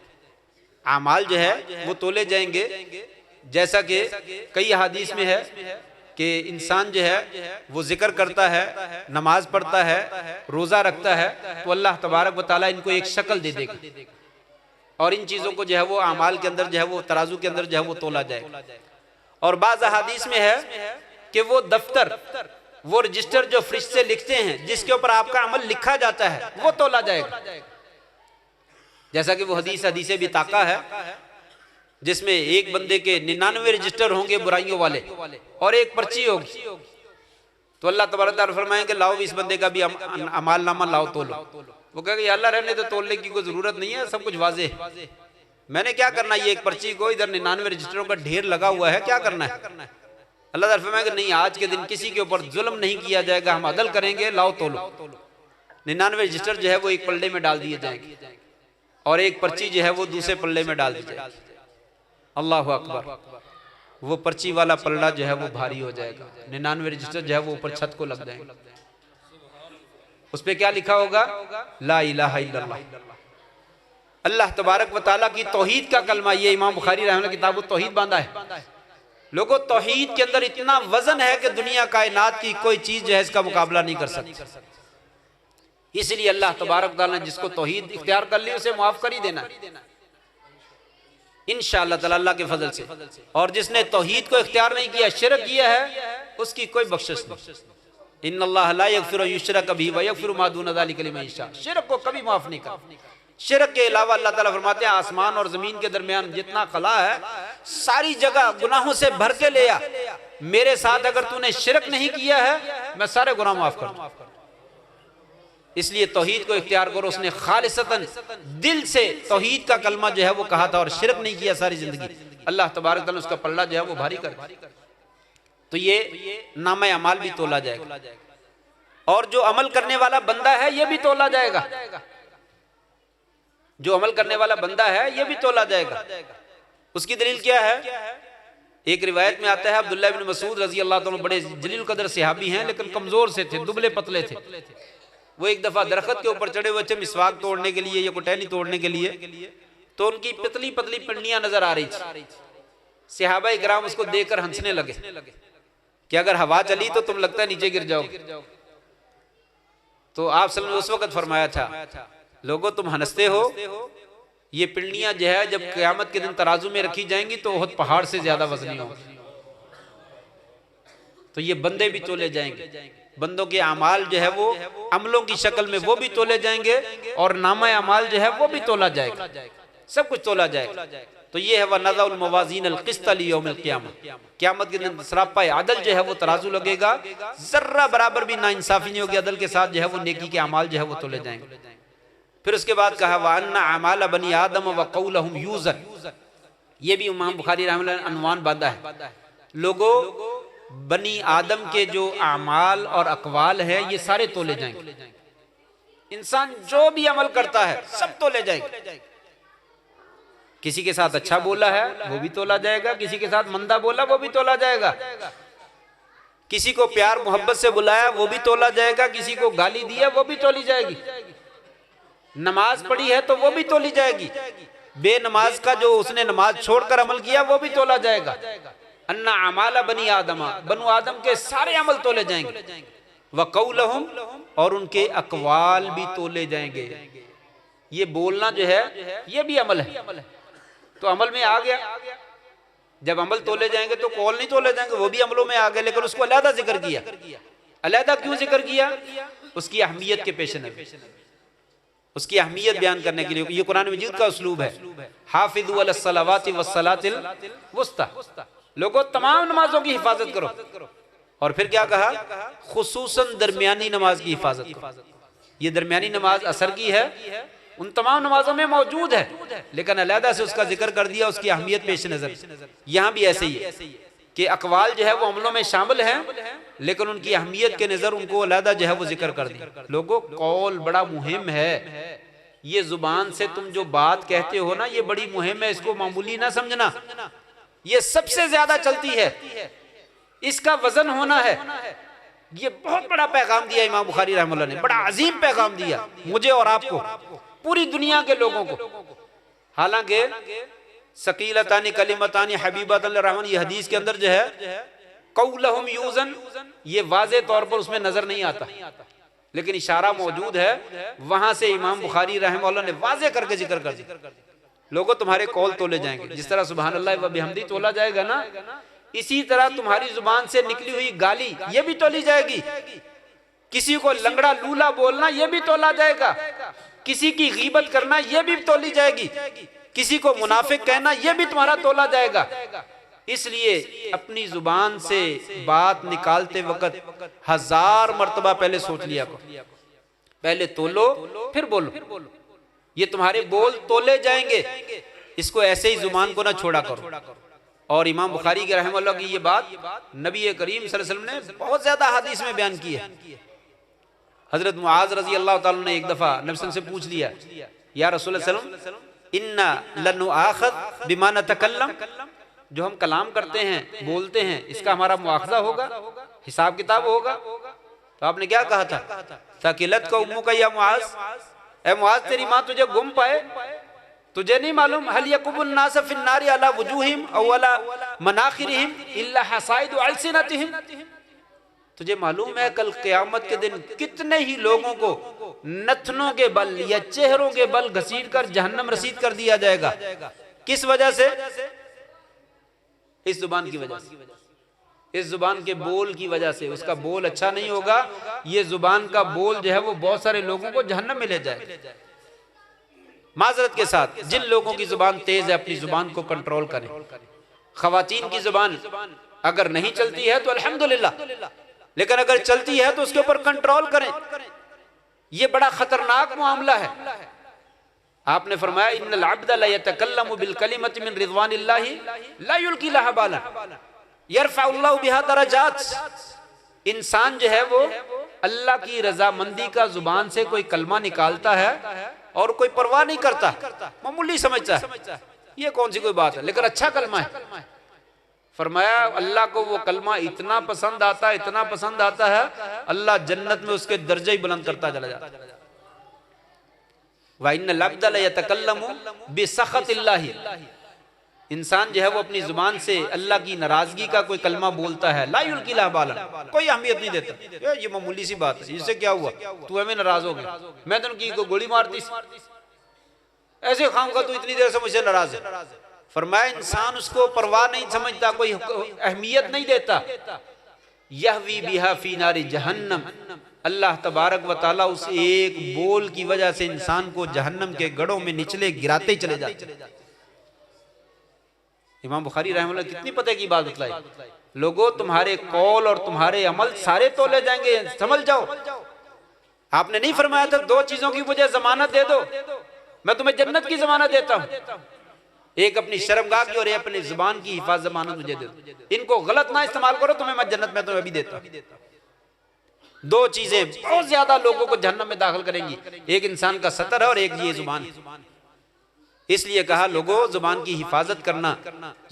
अमाल जो है वो तोले जाएंगे। जैसा कि कई हदीस में है कि इंसान जो है वो जिक्र करता है, नमाज पढ़ता है, रोजा रखता है, तो अल्लाह तबारक व तआला इनको एक शक्ल दे देगा और इन चीजों को जो है वो अमाल के अंदर जो है वो तराजू के अंदर जो है वो तोला जाएगा। और बाज़ हदीस में है कि वो दफ्तर, वो रजिस्टर जो फरिश्ते लिखते हैं जिसके ऊपर आपका अमल लिखा जाता है वो तोला जाएगा। जैसा कि वो हदीस भी ताका है जिसमें एक बंदे के 99 रजिस्टर होंगे बुराइयों वाले और एक पर्ची होगी। तो अल्लाह तबारक व तआला फरमाएंगे लाओ इस बंदे का भी अमाल नामा लाओ तोलो। वो कहेगा अल्लाह रहने तो तोलने की कोई जरूरत नहीं है, सब कुछ वाज़े है, मैंने क्या करना, ये एक पर्ची को इधर 99 रजिस्टरों का ढेर लगा हुआ है, क्या करना है? अल्लाह ताला फरमाएगा नहीं, आज के दिन किसी के ऊपर जुल्म नहीं किया जाएगा, हम अदल करेंगे, लाओ तोलो। 99 रजिस्टर जो है वो एक पल्ले में डाल दिए जाएंगे और एक पर्ची जो है वो दूसरे पल्ले में डाल दी जाएगी। अल्लाह अकबर। वो पर्ची वाला पलड़ा जो है वो भारी हो जाएगा, 99 रजिस्टर जो है वो ऊपर छत को लग जाएंगे। उस पे क्या लिखा होगा? ला इलाहा इल्लल्लाह। अल्लाह तबारक व तआला की तौहीद का कलमा। ये इमाम बुखारी रहमतुल्लाह किताब तौहीद बांधा है। लोगों, तौहीद के अंदर इतना वजन है कि दुनिया कायनात की कोई चीज जो है इसका मुकाबला नहीं कर सकती। इसलिए अल्लाह तबारक व तआला ने जिसको तौहीद इख्तियार कर ली उसे माफ कर ही देना इंशाअल्लाह ताला अल्लाह के फजल से। और जिसने तौहीद को इख्तियार नहीं किया, शिरक किया है, उसकी कोई बख्शिश नहीं। इन्नल्लाह ला यगफिरु युशरक बिही व यगफिरु मा दून ज़ालिका लिमन यशा। शिरक को कभी माफ नहीं करता। शिरक के अलावा अल्लाह ताला फरमाते हैं आसमान और जमीन के दरमियान जितना खला है सारी जगह गुनाहों से भर के ले आ, मेरे साथ अगर तूने शिरक नहीं किया है मैं सारे गुनाह माफ कर दूं। इसलिए तौहीद को इख्तियार करो। उसने खालिसतन दिल से तौहीद का कलमा जो है वो कहा था और शिरक नहीं किया सारी जिंदगी, अल्लाह तबारक तआला उसका पल्ला जो है वो भारी कर। तो ये नामा अमाल भी तोला जाएगा और जो अमल करने वाला बंदा है ये भी तोला जाएगा। जो अमल करने वाला बंदा है ये भी तोला जाएगा। उसकी दलील क्या है? एक रिवायत में आता है अब्दुल्लाह इब्न मसूद रजी अल्लाह तआला बड़े जलील कदर सहाबी हैं, लेकिन कमजोर से थे, दुबले पतले थे। वो एक दफा दरख्त के ऊपर चढ़े हुए थे मिसवाक तोड़ने के लिए या कुटैनी तोड़ने के लिए, तो उनकी पतली पतली पिंडियां नजर आ रही थी। सहाबा इकराम उसको देखकर हंसने लगे कि अगर हवा चली तो तुम लगता है नीचे गिर जाओगे। तो आप सल्लल्लाहु अलैहि वसल्लम ने उस वक्त फरमाया था, लोगों तुम हंसते हो, ये पिंडियां जो है जब क़यामत के दिन तराजू में रखी जाएंगी तो बहुत पहाड़ से ज्यादा वजनी होगी। तो ये बंदे भी तोले जाएंगे, बंदों के अमाल जो है वो अमलों की शक्ल में वो भी तोले जाएंगे और नामा अमाल जो है वो भी तोला जाएगा, सब कुछ तोला जाएगा। तो ये है वनज़उल मवाज़ीन अल क़िस्त लियौमिल क़ियामा। क़यामत के दिन सरापा अदल जो है वो तराजू लगेगा, जर्रा बराबर भी नाइंसाफी नहीं होगी, अदल के साथ जो है वो नेकी के अमाल जो है वो तोले जाएंगे। फिर उसके बाद कहा वअन्ना अमाल बनी आदम व क़ौलहुम यूज़न। ये भी इमाम बुखारी रहमतुल्लाह अलैह अनवान बांधा है। लोगों, बनी आदम के जो अमाल और अकवाल है ये सारे तोले जाएंगे। इंसान जो भी अमल करता है सब तोले जाएंगे। किसी के साथ अच्छा बोला है वो भी तोला जाएगा, किसी के साथ मंदा बोला वो भी तोला जाएगा, किसी को प्यार मोहब्बत से बुलाया वो भी तोला जाएगा, किसी को गाली दिया वो भी तोली जाएगी, नमाज पढ़ी है तो वो भी तोली जाएगी, बेनमाज का जो उसने नमाज छोड़कर अमल किया वो भी तोला जाएगा। अन्ना अमाला बनी आदमा, बनु आदम के सारे अमल तोले जाएंगे। व क़ौलहुम, और उनके अकवाल भी तोले जाएंगे। ये बोलना जो है ये भी अमल है, तो अमल में आ गया। जब अमल तोले जाएंगे तो कौल नहीं तोले जाएंगे, वो भी अमलों में आ गए, लेकिन उसको अलहदा जिक्र किया। अलहदा क्यों जिक्र किया? उसकी अहमियत के पेश नज़र, उसकी अहमियत बयान करने के लिए। ये कुरान मजीद का उसलूब है, हाफिज़ू अलस सलावाति वस सलातिल वुस्ता। लोगों, तमाम नमाजों की हिफाजत करो। और फिर क्या कहा? खुसूसन दरमियानी नमाज की हिफाजत करो। ये दरमियानी नमाज असर की है, उन तमाम नमाजों में मौजूद है, लेकिन अलहदा से उसका जिक्र कर दिया, उसकी अहमियत पेश नजर। यहाँ भी ऐसे ही है कि अकवाल जो है वो अमलों में शामिल हैं, लेकिन उनकी अहमियत के नजर उनको अलहदा जो है वो जिक्र कर दिया। लोगों, कौल बड़ा मुहिम है। ये जुबान से तुम जो बात कहते हो ना, ये बड़ी मुहिम है, इसको मामूली ना समझना। ये सबसे ज्यादा चलती है, इसका वजन होना है। ये बहुत बड़ा पैगाम दिया इमाम बुखारी रहमतुल्लाह ने, बड़ा अजीम पैगाम दिया मुझे और आपको, पूरी दुनिया के लोगों को। हालांकि सकीलतानी कलिमतानी हबीबतन रहमान, ये हदीस के अंदर जो है कौलहुम यूज़न, ये वाज़े तौर पर उसमें नजर नहीं आता, लेकिन इशारा मौजूद है। वहां से इमाम बुखारी रहमतुल्लाह ने वाज़े करके जिक्र कर दिया। लोगों, तुम्हारे कौल तोले जाएंगे। जिस तरह सुभान अल्लाह व बिहम्दी तोला जाएगा ना, इसी तरह तुम्हारी जुबान से निकली हुई गाली ये भी तोली जाएगी। किसी को लंगड़ा लूला बोलना ये भी तोला जाएगा, किसी की गीबत करना ये भी तोली जाएगी, किसी को मुनाफिक कहना ये भी तुम्हारा तोला जाएगा। इसलिए अपनी जुबान से बात निकालते वक्त 1000 मर्तबा पहले सोच लिया करो, पहले तोलो फिर बोलो। ये तुम्हारे बोल तोले जाएंगे, इसको ऐसे ही जुबान को ना छोड़ा करो। और इमाम बुखारी के रहमतुल्लाह की ये बात नबी करीम सल्लल्लाहु अलैहि वसल्लम ने बहुत ज्यादा हदीस में बयान की है। हजरत मुआज रजी अल्लाह ताला ने एक दफा नबी से पूछ लिया, या रसूल सल्लल्लाहु अलैहि वसल्लम, इन्ना लनुआखज़ बिमा नतकल्लम, जो हम कलाम करते हैं, बोलते हैं, इसका हमारा मुआखजा होगा, हिसाब किताब होगा। तो आपने क्या कहा था, तकिलत का उम्मू का या मुआज, ए मुआज तेरी माँ तुझे गुम पाए, तुझे नहीं मालूम हल यकुबुन नास फिन नारी अला वुजूहिम अव अला मनाखिरिहिम इल्ला हसाइदु अलसिनतिहिम। तुझे मालूम है कल क़यामत के दिन कितने ही लोगों को नथनों के बल या चेहरों के बल घसीट कर जहन्नम रसीद कर दिया जाएगा। किस वजह से? इस जुबान की वजह से, इस जुबान के बोल की वजह से। उसका बोल अच्छा नहीं होगा, ये जुबान का बोल जो है वो बहुत सारे लोगों को जहन्नम में ले जाए। माजरत के साथ, जिन लोगों की जुबान तेज है अपनी जुबान को कंट्रोल करें। खवातीन की जुबान अगर नहीं चलती है तो अल्हम्दुलिल्लाह, लेकिन अगर चलती है तो उसके ऊपर कंट्रोल करें। यह बड़ा खतरनाक मामला है। आपने फरमाया इन्नल अब्द ला यतकल्लमु बिल कलिमति मिन रिज़वानिल्लाहि ला युल्की लहा बाला यरफ़अल्लाहु बिहा दरजात। इंसान जो है वो अल्लाह की रजामंदी का जुबान से कोई कलमा निकालता है और कोई परवाह नहीं करता, मामूली समझता है ये कौन सी कोई बात है, लेकिन अच्छा कलमा है। फरमाया अल्लाह को वो कलमा इतना पसंद आता है, इतना पसंद आता है, अल्लाह जन्नत में उसके दर्जे ही बुलंद करता चला जाता है। व इन्नल अब्द ला यतकल्लमु बिसखतिल्लाहि, इंसान जो है वो अपनी जुबान से अल्लाह की नाराजगी का कोई कलमा बोलता है, ला युल्की लहा बालन, कोई अहमियत नहीं देता, ये मामूली सी बात है, इससे क्या हुआ, तू हमें नाराज हो गया, मैं तो उनकी गोली मारती ऐसे खाम का, तू इतनी देर से मुझसे नाराज है। फरमाया इंसान उसको परवाह नहीं समझता, कोई अहमियत नहीं देता। यहवी बिहा फी नारी जहन्नम, अल्लाह तबारक व ताला उस एक बोल की वजह से इंसान को जहन्नम के गढ़ों में निचले गिराते ही चले जाते। इमाम बुखारी रहमतुल्लाह कितनी पते की बात बतलाई, लोगों तुम्हारे कौल और तुम्हारे अमल सारे तोले जाएंगे, समझ जाओ। आपने नहीं फरमाया था दो चीजों की मुझे जमानत दे दो, मैं तुम्हें जन्नत की जमानत देता हूं, एक अपनी शर्मगाह की और एक अपनी जुबान की हिफाजत जमानत मुझे दे दो, इनको गलत ना इस्तेमाल करो, तुम्हें मैं जन्नत में तुम्हें अभी देता हूं। दो चीजें बहुत ज्यादा लोगों को जहन्नम में दाखिल करेंगी, एक इंसान का सतर है और एक ये जुबान। इसलिए कहा लोगों जुबान की हिफाजत करना,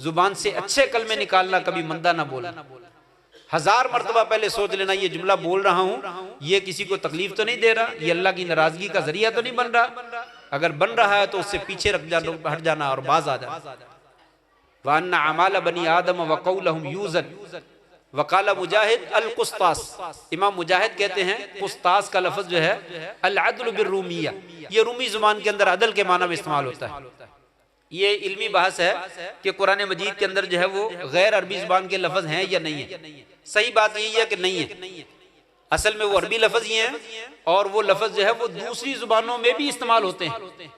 जुबान से अच्छे कलमे निकालना, कभी मंदा ना बोलना। 1000 मरतबा पहले सोच लेना ये जुमला बोल रहा हूं, ये किसी को तकलीफ तो नहीं दे रहा, ये अल्लाह की नाराजगी का जरिया तो नहीं बन रहा। अगर बन रहा है तो उससे पीछे हट जाना और बाज आ जाना। व अन्ना अमाल बनी आदम व कौलहुम यूज़न वकाला मुजाहिद अल कुस्तास। इमाम मुजाहिद कहते हैं कुस्तास का लफ्ज जो है अल अदल बिर्रूमिया, ये रूमी जुबान के अंदर अदल के माना में इस्तेमाल होता है। ये इल्मी बहस है कि कुरान मजीद के अंदर जो है वो गैर अरबी जुबान के लफ्ज हैं या नहीं है। सही बात यही है कि नहीं है, असल में वो अरबी लफ्ज ही हैं और वो लफ्ज जो है वो दूसरी जुबानों में भी इस्तेमाल होते हैं।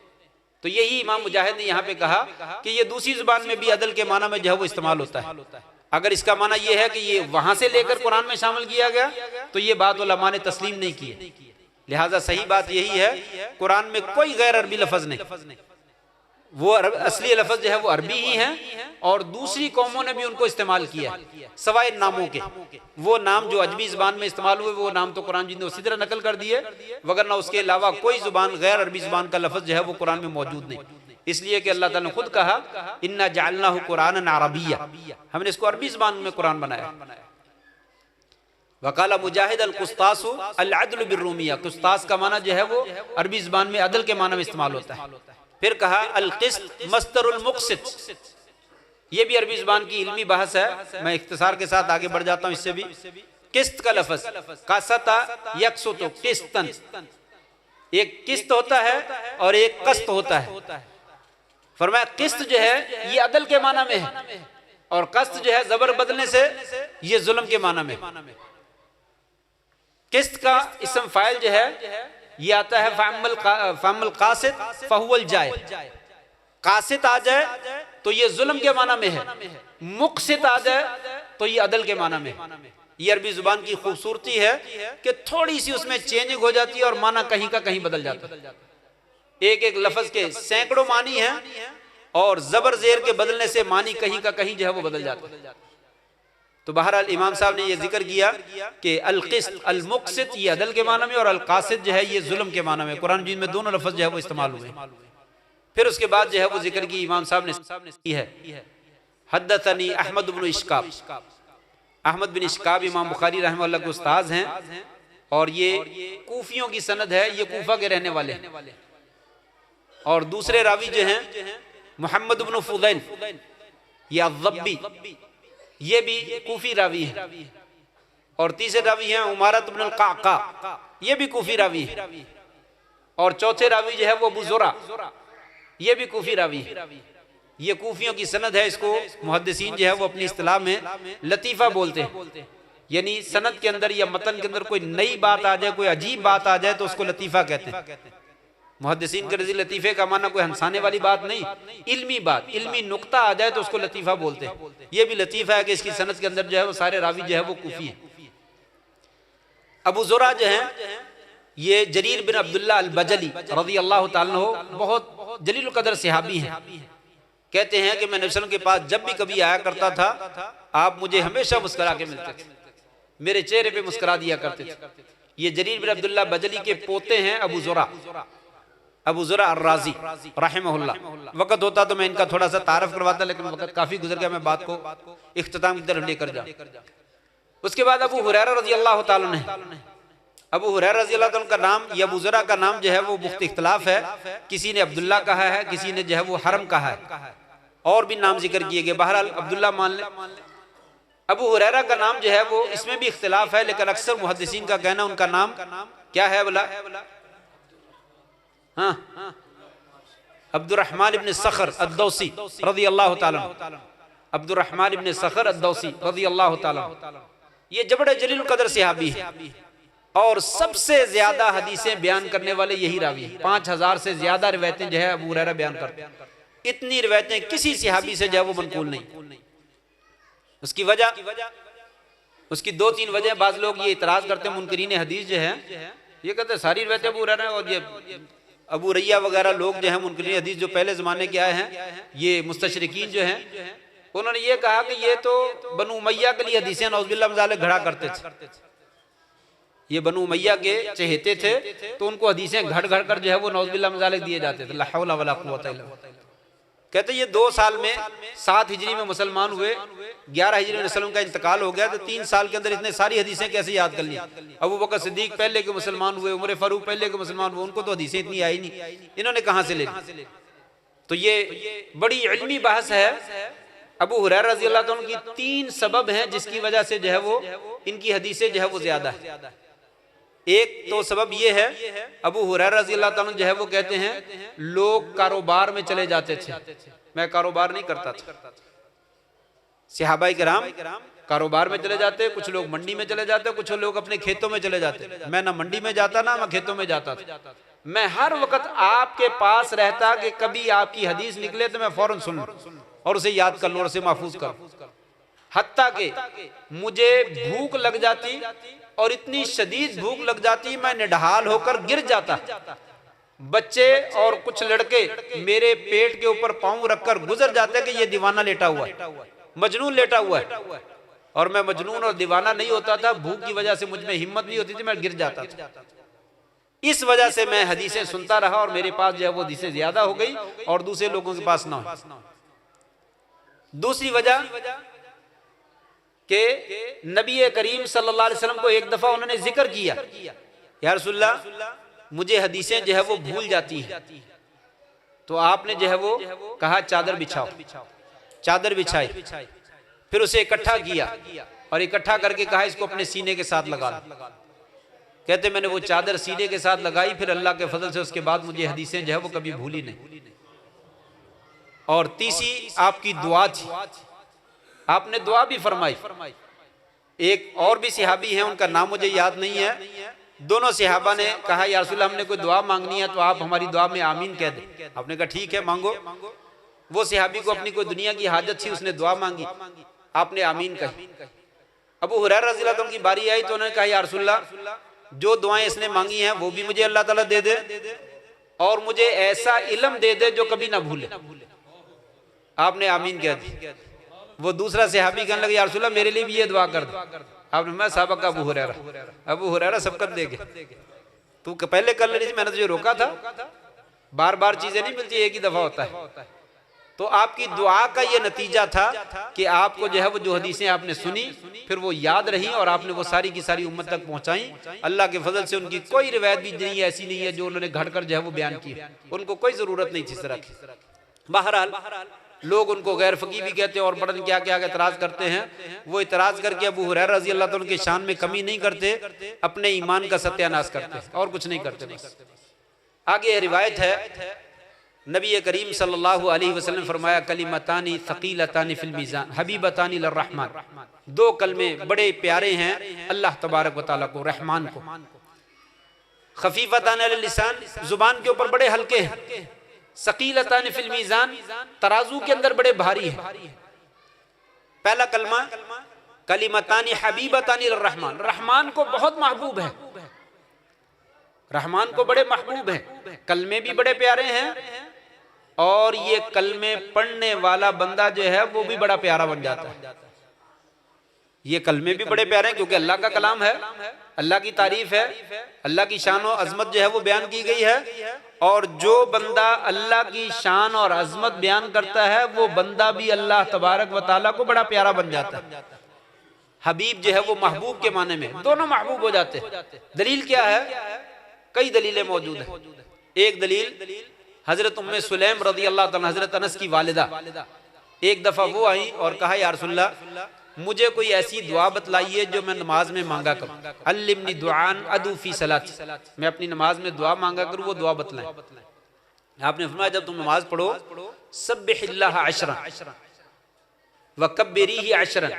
तो यही इमाम मुजाहिद ने यहाँ पे कहा कि ये दूसरी जुबान में भी अदल के माना में जो है वो इस्तेमाल होता है। अगर इसका माना यह है कि ये वहां से लेकर कुरान में शामिल किया गया तो ये बात उलमा ने तस्लीम नहीं की, लिहाजा सही बात यही है कुरान में कोई गैर अरबी लफ्ज नहीं, वो असली लफ्ज जो है वो अरबी ही है और दूसरी कौमों ने भी उनको इस्तेमाल किया सवाए नामों के। वो नाम जो अजमी जुबान में इस्तेमाल हुए वो नाम तो कुरान जी ने उसी तरह नकल कर दिए, वगरना उसके अलावा कोई जुबान गैर अरबी जुबान का लफ्ज जो है वो कुरान में मौजूद नहीं। इसलिए कि अल्लाह ताला ने खुद कहा इन्ना जअलनाहु कुरानन अरबिय्या, हमने इसको अरबी जुबान में कुरान बनाया। वकाला मुजाहिद अल कुस्तासु अल अदल बिर्रूमिया, कुस्तास का माना जो है वो अरबी जुबान में अदल के माना में इस्तेमाल होता है। फिर कहा अल क़िस्त मस्दरुल मुक़सित, ये भी अरबी जुबान की इल्मी बहस है, मैं इख्तिसार के साथ आगे बढ़ जाता हूँ। इससे भी किस्त का लफ्ज कासता यकसुतु किस्तन, एक किस्त होता है और एक कस्त होता है। फरमाया किस्त जो है ये अदल के माना में है और कस्त जो है जबर बदलने से ये जुल्म के माना में। किस्त का इस्म फाइल जो है ये आता है फामल कासिद फहुवल जाए, कासिद आ जाए तो ये जुल्म के माना में है, मुक़सित आ जाए तो ये अदल के माना में। ये अरबी जुबान की खूबसूरती है कि थोड़ी सी उसमें चेंजिंग हो जाती है और माना कहीं का कहीं बदल जाता है। एक एक लफ्ज के सैकड़ों मानी हैं और जबर जेर के बदलने से मानी कहीं का कहीं जो है वो बदल जाता है। तो बहरहाल इमाम साहब ने ये जिक्र किया कि अल क़िस्त अल मुक़सित ये अदल के माना में और अल क़ासिद जो है ये जुल्म के माना में। कुरान मजीद में दोनों लफ्ज जो है वो इस्तेमाल हुए। फिर उसके बाद जो है वो जिक्र की इमाम साहब ने की है हद्दसनी अहमद बिन इश्काब, अहमद बिन इश्काब इमाम बुखारी रहमतुल्लाह के उस्ताद हैं और ये कूफियों की सनद है, ये कूफा के रहने वाले हैं। और दूसरे रावी जो हैं मोहम्मद बिन फुदैल या ज़ब्बी, ये भी कूफी रावी है। और तीसरे रावी हैं उमारत बिन अल-क़अक़ा, ये भी कूफी रावी है। और चौथे रावी जो है वो अबू ज़ुरा, ये भी कूफी रावी है। ये कूफियों की सनद है। इसको मुहद्दिसीन जो है वो अपनी इस्तिलाह में लतीफ़ा बोलते हैं, यानी सनद के अंदर या मतन के अंदर कोई नई बात आ जाए, कोई अजीब बात आ जाए तो उसको लतीफ़ा कहते हैं। मुहद्दिसीन के नज़ीर लतीफ़े का माना कोई हंसाने वाली बात नहीं, इल्मी बात, इल्मी नुक्ता आ जाए तो उसको लतीफ़ा बोलते हैं। ये भी लतीफ़ा है कि इसकी सनद के अंदर जो है वो सारे रावी जो है वो कूफी हैं। अबू ज़ुरा जो हैं ये जरीर बिन अब्दुल्लाह अल-बजली रज़ी अल्लाह ताला अन्हु बहुत जलील कदर सहाबी हैं। कहते हैं कि मैं नबी सल्लल्लाहु अलैहि वसल्लम के पास जब भी कभी आया करता था, आप मुझे हमेशा मुस्कुरा के मिलते थे, मेरे चेहरे पे मुस्कुरा दिया करते थे। ये जरीर बिन अब्दुल्लाह बजली के पोते हैं अबू ज़ुरा, अबू ज़ुरा अर्राज़ी रहमहुल्लाह। वक़्त होता तो मैं इनका थोड़ा सा तारफ़ करवाता, लेकिन वक़्त काफ़ी गुजर गया, मैं बात को इख्तिताम की तरफ लेकर जाऊँ। उसके बाद अबू हुरैरा रज़ी अल्लाह ताला अन्हु, अबू हुरैरा रज़ी अल्लाह ताला का नाम या अबू ज़ुरा का नाम जो है वो मुख्तलिफ इख्तिलाफ है। किसी ने अब्दुल्ला कहा है, किसी ने जो है वो हरम कहा है, और भी नाम जिक्र किए गए। बहरहाल अब्दुल्ला मान ले। अबू हुरैरा का नाम जो है वो इसमें भी इख्तिलाफ है, लेकिन अक्सर मुहद्दिसीन का कहना उनका नाम क्या है बोला, हाँ, अब्दुर्रहमान इब्न सखर अद-दौसी रज़ी अल्लाह ताला अन्हु, अब्दुर्रहमान इब्न सखर अद-दौसी रज़ी अल्लाह ताला अन्हु। ये जबड़े जलील कदर सहाबी है और सबसे ज्यादा हदीसें बयान करने वाले यही रावी हैं। 5000 से ज्यादा रिवायतें जो है अबू हुरैरा बयान करते हैं। इतनी रिवायतें किसी सहाबी से जो है वो मनकूल नहीं। उसकी वजह, उसकी 2-3 वजह। बाज लोग ये इतराज करते हैं, मुनकरीन हदीस जो है ये कहते हैं सारी रिवायतें अबू हुरैरा, और ये अबू रैया वगैरह लोग जो है मुनकरीन हदीस जो पहले जमाने के आए हैं, ये मुस्तशरिकीन जो हैं, उन्होंने ये कहा कि ये तो बनु उमैया के लिए हदीसें नौज़ुबिल्लाह मिन ज़ालिक घड़ा करते थे। ये बनु उमैया के चहेते थे तो उनको हदीसें घड़ घड़ कर जो है वो नौज़ुबिल्लाह मिन ज़ालिक दिए जाते थे। ला हौला वला कुव्वता इल्ला बिल्लाह। कहते ये 2 साल में 7 हिजरी में मुसलमान हुए, 11 हिजरी में वसल्लम का इंतकाल हो गया, तो 3 साल के अंदर इतने सारी हदीसें कैसे याद कर ली। अबू बकर सिद्दीक पहले के मुसलमान हुए, उमर फारूक पहले के मुसलमान हुए, उनको तो हदीसें इतनी आई नहीं, इन्होंने कहाँ से ले ली। तो ये बड़ी इल्मी बहस है। अबू हुरैरा रज़ी अल्लाह ताला की 3 सबब हैं जिसकी वजह से जो है वो इनकी हदीसें जो है वो ज्यादा है। एक तो सबब ये है, अबू हुरैरा रज़ी अल्लाह ताला जो है वो कहते हैं लोग कारोबार में चले जाते थे, मैं कारोबार नहीं करता था। सहाबाए किराम कारोबार में चले जाते, कुछ लोग मंडी में चले जाते, कुछ लोग अपने खेतों में चले जाते। मैं ना मंडी में जाता ना मैं खेतों में जाता था। मैं हर वक्त आपके पास रहता कि कभी आपकी हदीस निकले तो मैं फौरन सुन लूं और उसे याद कर लूं और उसे महफूज कर लूं। हत्ता कि मुझे भूख लग जाती और इतनी शदीद भूख लग जाती मैं निढाल होकर गिर जाता। बच्चे और कुछ लड़के मेरे पेट के ऊपर पांव रखकर गुजर जाते कि ये दीवाना लेटा हुआ है, मजनून लेटा हुआ है, और मैं मजनून और दीवाना नहीं होता था। भूख की वजह से मुझ में हिम्मत नहीं होती थी, मैं गिर जाता था। इस वजह से मैं हदीसें सुनता रहा और मेरे पास जो है वो हदीसें ज्यादा हो गई और दूसरे लोगों के पास ना हो। दूसरी वजह कि नबी करीम सल्लल्लाहु अलैहि वसल्लम को एक दफा उन्होंने जिक्र किया, या रसूलल्लाह मुझे हदीसें जो है वो भूल जाती हैं। तो आपने जो है वो कहा चादर बिछाओ, चादर बिछाई, फिर उसे इकट्ठा किया और इकट्ठा करके कहा इसको अपने सीने के साथ लगा लो। कहते मैंने वो चादर सीने के साथ लगाई, फिर अल्लाह के फजल से उसके बाद मुझे हदीसें जो है वो कभी भूली नहीं। और तीसरी आपकी दुआ थी, आपने दुआ भी फरमाई। एक और भी सहाबी हैं, उनका नाम मुझे याद नहीं है, दोनों सहाबा ने कहा या रसूलल्लाह हमने कोई दुआ मांगनी है तो आप हमारी दुआ में आमीन कह दें। आपने कहा ठीक है मांगो। वो सहाबी को अपनी कोई दुनिया की हाजत थी, उसने दुआ मांगी, आपने आमीन कही। अबू हुरैरा रज़ी अल्लाह अन्हु की बारी आई तो उन्होंने कहा या रसूलल्लाह जो दुआएं इसने मांगी हैं वो भी मुझे अल्लाह ताला दे दे और मुझे ऐसा इल्म दे दे जो कभी ना भूले। आपने आमीन कह दी। वो दूसरा सहाबी कहने लगा या रसूलल्लाह मेरे लिए भी ये दुआ कर दो। आपने मैं साहब का अबू हुरैरा सबकत देगे, तू पहले कर लेनी थी, मैंने तुझे रोका था। बार बार चीजें नहीं मिलती, एक ही दफा होता है। तो आपकी दुआ का ये नतीजा था कि आपको जो है वो जो हदीसें आपने सुनी फिर वो याद रही और आपने वो सारी की सारी उम्मत तक पहुंचाई। अल्लाह के फजल से उनकी कोई रिवायत भी नहीं ऐसी नहीं है जो उन्होंने घड़कर जो है वो बयान की, उनको कोई जरूरत नहीं थी इस तरह की। बहरहाल लोग उनको गैर फकीह भी कहते हैं और बड़न क्या क्या एतराज करते हैं। वो एतराज करके अबू हुरैरा रज़ी अल्लाह तआला के शान में कमी नहीं करते, अपने ईमान का सत्यानाश करते और कुछ नहीं करते बस। आगे रिवायत है नबी करीम सल्लल्लाहु अलैहि वसल्लम ने फरमाया कलिमतानी थकीलतानी फिल मीज़ान हबीबतानी लिर्रहमान, दो कलमे बड़े प्यारे हैं अल्लाह तबारक व तआला को, रहमान को। खफीफतान अल लिसान, जुबान के ऊपर बड़े हल्के हैं। सकीलतान फिल मीज़ान, तराजू के अंदर बड़े भारी है। पहला कलमा कलिमतानी हबीबतानी लिर्रहमान, रहमान को बहुत महबूब है, रहमान को बड़े महबूब हैं। कलमे भी बड़े प्यारे हैं और ये कलमे पढ़ने वाला बंदा जो है वो भी बड़ा प्यारा बन जाता है। ये कलमे भी बड़े प्यारे हैं क्योंकि अल्लाह का कलाम है, अल्लाह की तारीफ है, अल्लाह की शान और अजमत जो है वो बयान की गई है। और जो बंदा अल्लाह की शान और अजमत बयान करता है वो बंदा भी अल्लाह तबारक व तआला को बड़ा प्यारा बन जाता है। हबीब जो है वो महबूब के माने में, दोनों महबूब हो जाते हैं। दलील क्या है? कई दलीलें मौजूद हैं। एक दलील हजरत उम्मे सुलैम रज़ी अल्लाह तआला हजरत अनस की वालिदा एक दफा वो आई और कहा या रसूलल्लाह मुझे कोई ऐसी दुआ बतलाइए जो मैं नमाज में मांगा करूं, अल्लिमनी दुआन अदू फी सलाती, मैं अपनी नमाज में दुआ मांगा करूं वो दुआ बतलाएं। आपने फरमाया जब तुम नमाज पढ़ो सब्बिहिल्लाह अशरन व कब्बिरीही अशरन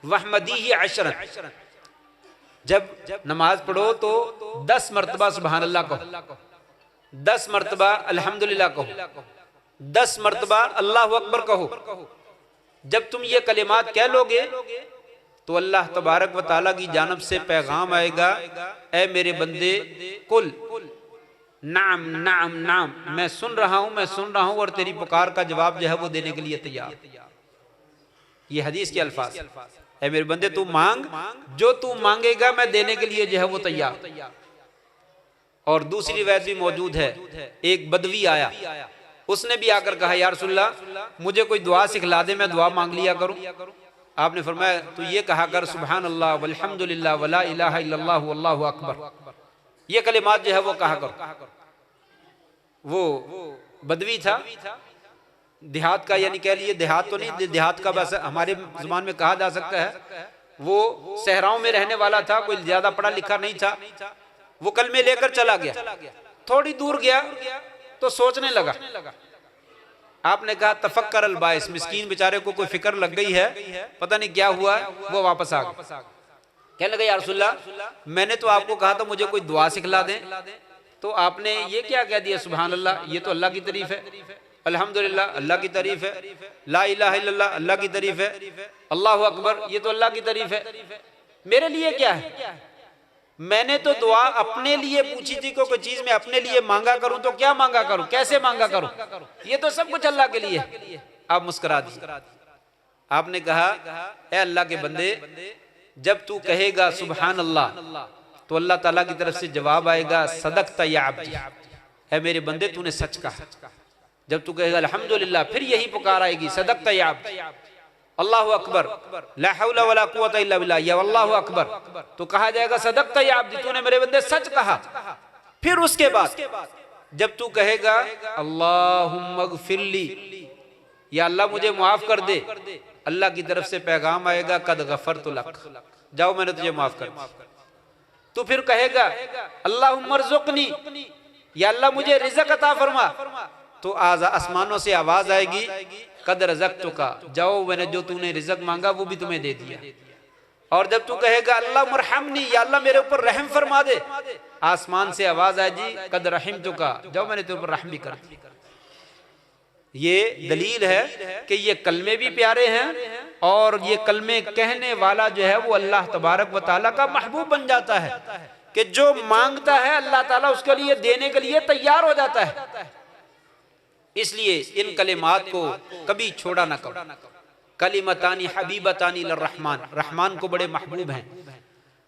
वहमदीही अशरन, जब नमाज पढ़ो तो 10 मरतबा सुभान अल्लाह कहो, 10 मरतबा अल्हम्दुलिल्लाह कहो, 10 मरतबा अल्लाहु अकबर कहो। जब तुम ये कलिमात कह लोगे तो अल्लाह तबारक व तआला की जानब से पैगाम आएगा, ऐ मेरे बंदे कुल नाम नाम नाम, मैं सुन रहा हूं, मैं सुन रहा हूं और तेरी पुकार का जवाब जो है वो देने के लिए तैयार। ये हदीस के अल्फाज, ऐ मेरे बंदे तू मांग, जो तू मांगेगा मैं देने के लिए जो है वो तैयार। और दूसरी रिवायत भी मौजूद है, एक बदवी आया, उसने भी आकर कहा या रसूलल्लाह मुझे कोई दुआ सिखला दे, मैं दुआ मांग लिया करूं। आपने फरमाया तू ये कहा कर सुभान अल्लाह वल्हम्दुलिल्लाह वला इलाहा इल्लल्लाह वल्लाहु अकबर, ये कलिमात जो है वो कहा कर। वो बदवी था, देहात का, यानी कह लिए देहात तो नहीं, देहात का बस हमारे जुबान में कहा जा सकता है। वो सहराओं में रहने वाला था, कोई ज्यादा पढ़ा लिखा नहीं था। वो कलमे लेकर चला गया, थोड़ी दूर गया तो सोचने लगा। आपने कहा तफक्कर अल बाइस, मिस्कीन बेचारे को कोई फिक्र लग गई है, पता नहीं क्या हुआ। वो वापस आ गया, कहने लगा या रसूलल्लाह मैंने तो आपको कहा था मुझे कोई दुआ सिखला दें, तो आपने ये क्या कह दिया सुभान अल्लाह, ये तो अल्लाह की तारीफ है, अल्हम्दुलिल्लाह अल्लाह की तारीफ है, ला इलाहा इल्लल्लाह अल्लाह की तारीफ है, अल्लाहु अकबर ये तो अल्लाह की तारीफ है, मेरे लिए क्या है? मैंने तो दुआ अपने लिए पूछी थी, कोई चीज मैं अपने लिए मांगा करूं तो क्या मांगा करूं, कैसे मांगा करूं, ये तो सब कुछ अल्लाह के लिए। आप मुस्कुरा दिए। आपने कहा ए अल्लाह के बंदे, जब तू कहेगा सुभान अल्लाह तो अल्लाह ताला की तरफ से जवाब आएगा सदकता या अब्दी, है मेरे बंदे तूने सच कहा। जब तू कहेगा अल्हम्दुलिल्लाह फिर यही पुकार आएगी सदकता या अब्दी, अल्लाहु अकबर ला हौला वला कुव्वता इल्ला बिल्लाह या अल्लाहु अकबर, तो कहा जाएगा सदकता या अब्दी, तूने मेरे बंदे सच कहा। फिर उसके बाद जब तू कहेगा अल्लाहुम्मा गफिरली, या अल्लाह मुझे माफ कर दे, अल्लाह की तरफ से पैगाम आएगा कद गफरतु लक, जाओ मैंने तुझे माफ कर दिया। तू फिर कहेगा अल्लाहुम्मा रज़ुक़नी, या अल्लाह मुझे रिज़्क़ अता फरमा, तो आसमानों से आवाज आएगी कद रज़क़तुका, जाओ मैंने जो तूने रिज़्क़ मांगा वो भी तुम्हें दे दिया। और जब तू कहेगा अल्लाह मुरहमनी, या अल्लाह मेरे ऊपर रहम फरमा दे, आसमान से आवाज आएगी कद रहिमतुका, जाओ मैंने तेरे ऊपर रहम भी कर दिया। ये दलील है कि ये कलमे भी प्यारे हैं और ये कलमे कहने वाला जो है वो अल्लाह तबारक व तआला का महबूब बन जाता है, कि जो मांगता है अल्लाह ताला उसके लिए देने के लिए तैयार हो जाता है। इसलिए इन कलिमात को कभी छोड़ा ना करो। कलिमतानी हबीबतानी लिर्रहमान, रहमान को बड़े महबूब हैं।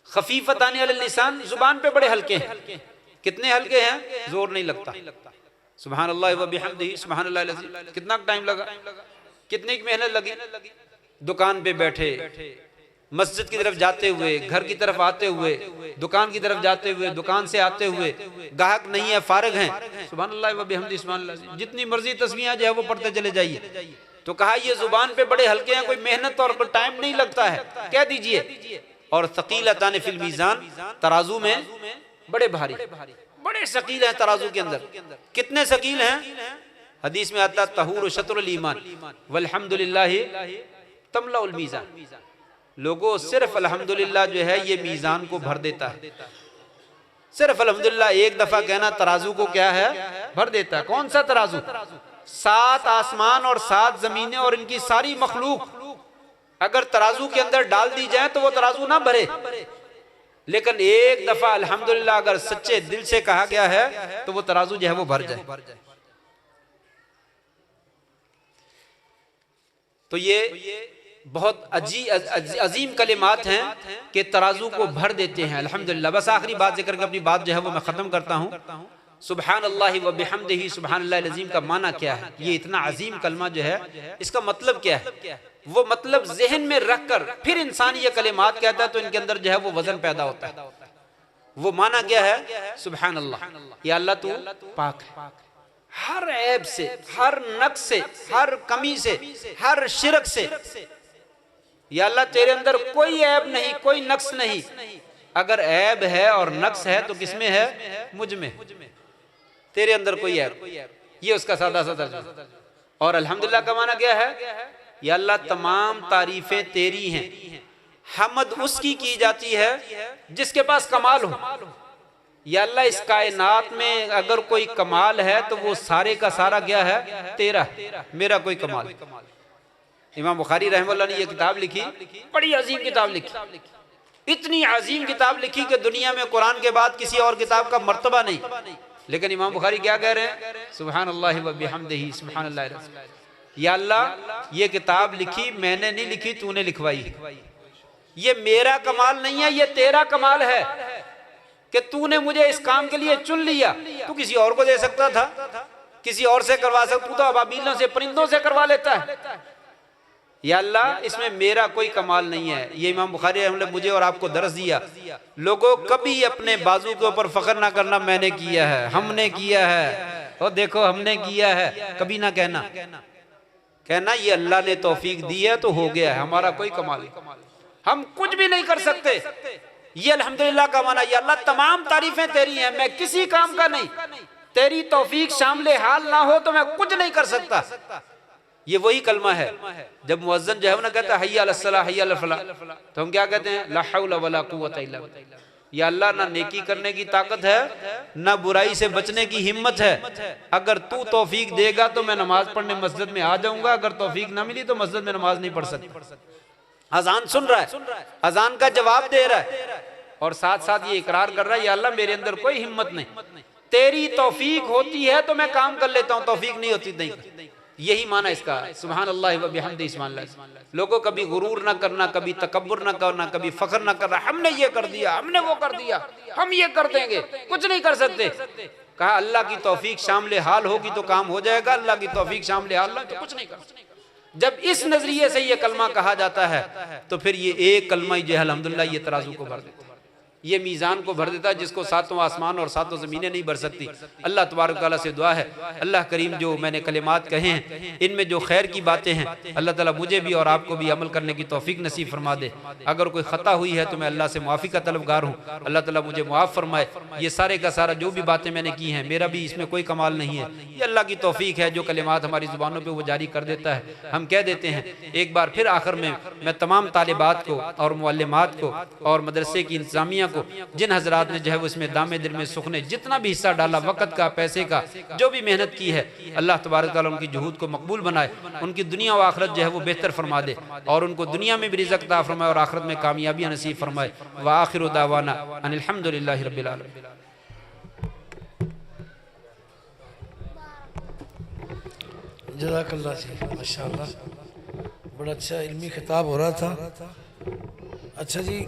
खफीफतानी अलल लिसान, जुबान पे बड़े हल्के हैं। कितने हल्के हैं? जोर नहीं लगता। सुभान अल्लाह व बिहम्दिही सुभान अल्लाह अज़ीम। कितना टाइम लगा, कितनी मेहनत लगी। दुकान पे बैठे, मस्जिद की तरफ जाते हुए, घर की तरफ आते हुए, दुकान की तरफ जाते हुए, दुकान से आते हुए, गाहक नहीं है, फारिग हैं, सुभान अल्लाह व बिहम्दिही सुभान अल्लाह अज़ीम। जितनी मर्जी तस्बीहां जो है वो पढ़ते चले जाइए। तो कहा ये जुबान पे बड़े हल्के हैं, कोई मेहनत और कोई टाइम नहीं लगता है, कह दीजिए। और सकीलतान फिल मीज़ान, तराजू में बड़े भारी, बड़े शकील हैं तराजू के अंदर। कितने शकील हैं? हदीस में आता तहूर शतरुल ईमान वल्हम्दुलिल्लाह तमलाउल मीज़ान। लोगों सिर्फ अल्हम्दुलिल्लाह जो है ये मीज़ान को भर देता है। सिर्फ अल्हम्दुलिल्लाह एक दफा कहना तराजू को क्या है, भर देता है। कौन सा तराजू? 7 आसमान और 7 जमीनें और इनकी सारी मखलूक अगर तराजू के अंदर डाल दी जाए तो वो तराजू ना भरे, लेकिन एक दफा अल्हम्दुलिल्लाह अगर सच्चे दिल से कहा गया है तो वो तराजू जो है वो भर जाए। तो ये बहुत अजीम कलिमात हैं कि तराजू को भर देते हैं अल्हम्दुलिल्लाह। बस आखिरी बात जिक्र करके अपनी बात जो है वो मैं खत्म करता हूँ। सुभान अल्लाह व बिहम्दिही सुभान अल्लाह अज़ीम का माना क्या है? ये इतना अजीम कलमा जो है इसका मतलब क्या है? वो मतलब जहन में रख कर फिर इंसान ये कलिमात कहता है तो इनके अंदर जो है वो वजन पैदा होता है। वो माना क्या है? सुभान अल्लाह, या अल्लाह तू पाक है हर ऐब से, हर नक्स से, हर कमी से, हर शिरक से। या अल्लाह तेरे अंदर कोई ऐब नहीं, कोई नक्स नहीं। अगर ऐब है और नक्स है तो किसमें है? मुझ में। तेरे अंदर कोई ऐब, ये उसका सादा सा तर्जुमा। और अल्हम्दुलिल्लाह का माना क्या है? या अल्लाह तमाम तारीफें तेरी हैं, हमद उसकी की जाती है जिसके पास कमाल हो। या अल्लाह इस कायनात में अगर कोई कमाल है तो वो सारे का सारा क्या है? तेरा, मेरा कोई कमाल। इमाम बुखारी रहमतुल्लाह ने ये किताब लिखी, बड़ी अजीम किताब लिखी, इतनी अजीम किताब लिखी कि दुनिया में कुरान के बाद किसी और किताब का मर्तबा नहीं। लेकिन इमाम बुखारी क्या कह रहे हैं? सुभान अल्लाह व बिहम्दिही सुभान अल्लाह। या अल्लाह ये किताब लिखी मैंने नहीं लिखी, तूने लिखवाई। ये मेरा कमाल नहीं है, ये तेरा कमाल है कि तूने मुझे इस काम के लिए चुन लिया। तू किसी और को दे सकता था, किसी और से करवा सकता, तू तो अबाबीलों से, परिंदों से करवा लेता है। या अल्लाह इसमें मेरा कोई कमाल नहीं है। ये इमाम बुखारी ने मुझे और आपको दर्स दिया। लोगों कभी अपने बाजू के ऊपर फख्र ना करना मैंने किया है, हमने किया है, और देखो हमने किया है, कभी ना कहना। कहना ये अल्लाह ने तौफीक दी है तो हो गया है, हमारा कोई कमाल नहीं, हम कुछ भी नहीं कर सकते। ये अल्हम्दुलिल्लाह का माना, ये अल्लाह तमाम तारीफें तेरी हैं, मैं किसी काम का नहीं, तेरी तौफीक शामिल हाल ना हो तो मैं कुछ नहीं कर सकता। ये वही कलमा है जब मुअज्जिन जो है ना कहता है हय्या अलस सलाह हय्या अलल फलाह, तो हम क्या कहते हैं? ला हौला वला कुव्वता इल्ला बिल्लाह। या अल्लाह ना नेकी करने की ताकत है, ना बुराई से बचने की हिम्मत है। अगर तू तौफीक देगा तो मैं नमाज पढ़ने मस्जिद में आ जाऊंगा, अगर तौफीक ना मिली तो मस्जिद में नमाज नहीं पढ़ सकता। अजान सुन रहा है, अजान का जवाब दे रहा है और साथ साथ ये इकरार कर रहा है या अल्लाह मेरे अंदर कोई हिम्मत नहीं, तेरी तौफीक होती है तो मैं काम कर लेता हूँ, तौफीक नहीं होती नहीं। यही माना इसका सुभान अल्लाह व बिहम्दिही सुभान अल्लाह। लोगों कभी गुरूर ना करना, कभी तकब्बुर ना करना, कभी फख्र ना करना, हमने ये कर दिया, हमने वो कर दिया, हम ये कर देंगे, कुछ नहीं कर सकते। कहा अल्लाह की तौफीक शामिल हाल होगी तो काम हो जाएगा, अल्लाह की तौफीक शामिल हाल ना तो कुछ नहीं कर सकते। जब इस नजरिए से ये कलमा कहा जाता है तो फिर ये एक कलमा ही जो है अल्हम्दुलिल्लाह ये तराजू को भर देता है, ये मीज़ान को भर देता है जिसको 7 आसमान और 7 ज़मीनें नहीं भर सकती। अल्लाह तबारक ताला से दुआ है, अल्लाह करीम जो मैंने कलिमात कहे हैं इनमें जो खैर की बातें हैं अल्लाह ताला मुझे भी और आपको भी अमल करने की तौफीक नसीब फरमा दे। अगर कोई ख़ता हुई है तो मैं अल्लाह से मुआफ़ी का तलबगार हूँ, अल्लाह ताला मुझे मुआफ़ फरमाए। ये सारे का सारा जो भी बातें मैंने की हैं मेरा भी इसमें कोई कमाल नहीं है, ये अल्लाह की तौफीक है जो कलिमात हमारी ज़ुबानों पर वो जारी कर देता है, हम कह देते हैं। एक बार फिर आखिर में मैं तमाम तालिबात को और मुअल्लिमात को और मदरसे की इंतज़ामिया को, जिन हज़रात ने जो है वो इसमें दामे दिल में सुखने जितना भी हिस्सा डाला, वक़्त का, पैसे का, जो भी मेहनत की है, अल्लाह तबारक ताला उनकी जुहूद को मकबूल बनाए, उनकी दुनिया व आखिरत जो है वो बेहतर फरमा दे और उनको दुनिया में भी रिज़्क़ अता फरमाए और आखिरत में कामयाबियाँ नसीब फरमाए। व आखिरु दावाना अनिल हम्दुलिल्लाहि रब्बिल आलमीन। जज़ाकल्लाह जी, माशाअल्लाह, बड़ा अच्छा इल्मी खिताब हो रहा था। अच्छा जी,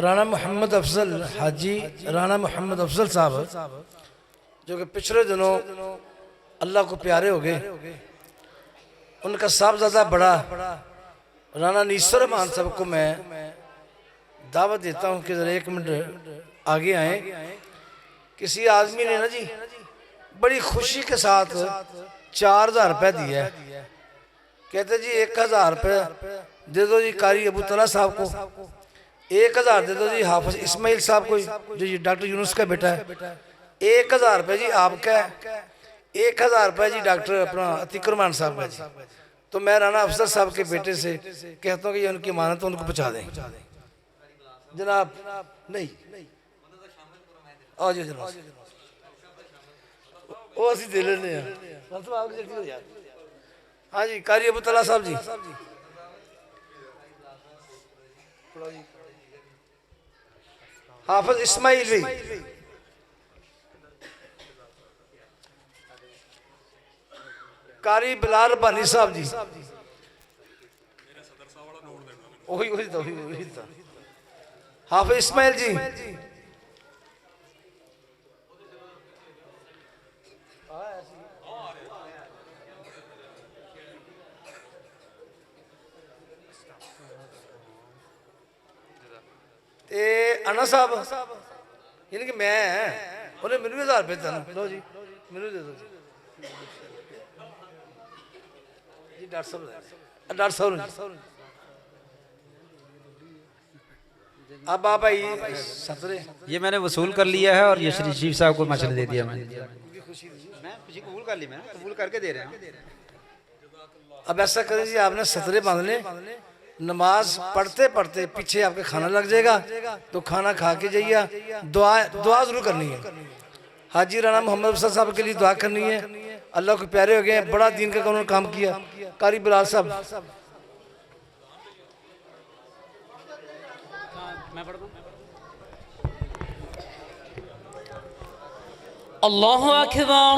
राना मोहम्मद अफजल हाजी राना मोहम्मद अफजल साहब जो कि पिछले दिनों अल्लाह को प्यारे हो गए, उनका साहबजादा बड़ा राना नीसर मान साहब को मैं दावत देता हूँ कि ज़रा 1 मिनट आगे आए। किसी आदमी ने ना जी बड़ी खुशी के साथ 4000 रुपये दिया है। कहते जी 1000 रुपये दे दो जी कारी अबू तला साहब को, 1000 दे दो जी हाफिज इस्माइल साहब को जो जी डॉक्टर यूनुस का बेटा है, 1000 रुपये जी आपका है, 1000 रुपये जी डॉक्टर अपना अतीकुरमान साहब का जी। तो मैं राना अफसर साहब के बेटे से कहता हूँ कि ये उनकी अमानत उनको पहुँचा दें जनाब। नहीं आ जाओ जनाब, वो असी दे लेने हैं। हाँ जी कारी अबू तला साहब जी, हाफिज इस्माइल भी, कारी बिलाल बानी साहब जी, वही वही तो हाफिज इस्माइल जी, अन्ना साहब यानी कि मैं उन्हें मैनू 1000 रुपये देना। लो जी मैनू दे दो जी डॉक्टर साहब अब आप आई सतरे ये मैंने वसूल कर लिया है और ये शरीफ साहब को मछली दे दिया मैंने। मैं खुशी कबूल कर ली, मैंने कबूल करके दे रहे हैं। अब ऐसा करें जी आपने सतरे बांध ले, नमाज पढ़ते पढ़ते पीछे आपके खाना लग जाएगा तो खाना खा के जाइए, दुआ जरूर करनी है। हाजी राना मोहम्मद अफसर साहब के लिए दुआ करनी है, अल्लाह को प्यारे हो गए, बड़ा दीन का उन्होंने काम किया। कारी बिलाल साहब अल्लाहु अकबर।